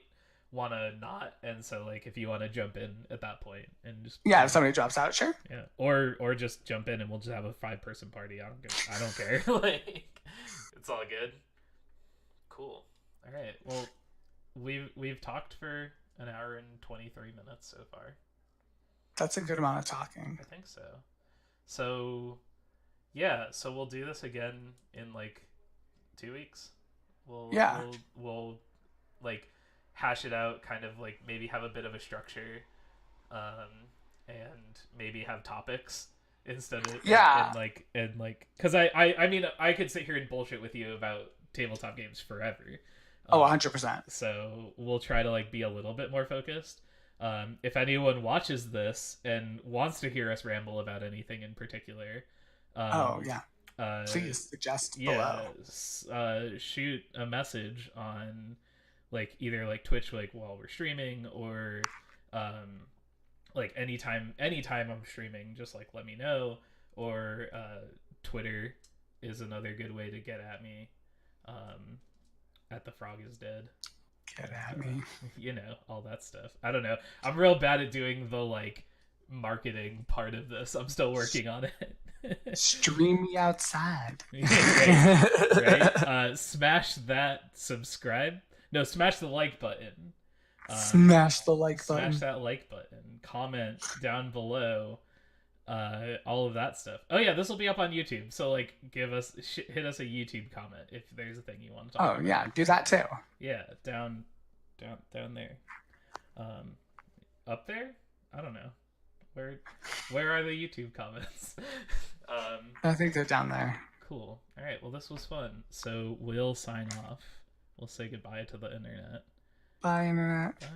want to not, and so like if you want to jump in at that point and just if somebody drops out, sure. Yeah, or just jump in and we'll just have a 5-person party. I don't care. Like it's all good. Cool. All right. Well, we've talked for an hour and 23 minutes so far. That's a good amount of talking. I think so. So yeah, so we'll do this again in like 2 weeks. We'll like hash it out, kind of like maybe have a bit of a structure, and maybe have topics instead of and because I mean I could sit here and bullshit with you about tabletop games forever. 100%. So we'll try to like be a little bit more focused. If anyone watches this and wants to hear us ramble about anything in particular, Please suggest yeah, below. shoot a message on like either like Twitch like while we're streaming or um like anytime I'm streaming, just like let me know, or Twitter is another good way to get at me. Um, at the frog is dead, Get and at me. you know all that stuff. I don't know. I'm real bad at doing the like marketing part of this. I'm still working on it. Stream me outside. Right, right. Smash that subscribe. No, smash the like button. Smash the like Smash button. that like button. Comment down below. All of that stuff. Oh yeah, this will be up on YouTube. So like, hit us a YouTube comment if there's a thing you want to talk Oh about. yeah, do that too. Yeah, down there. Um, up there. I don't know. Where are the YouTube comments? I think they're down there. Cool. All right. Well, this was fun. So we'll sign off. We'll say goodbye to the internet. Bye, internet. Bye.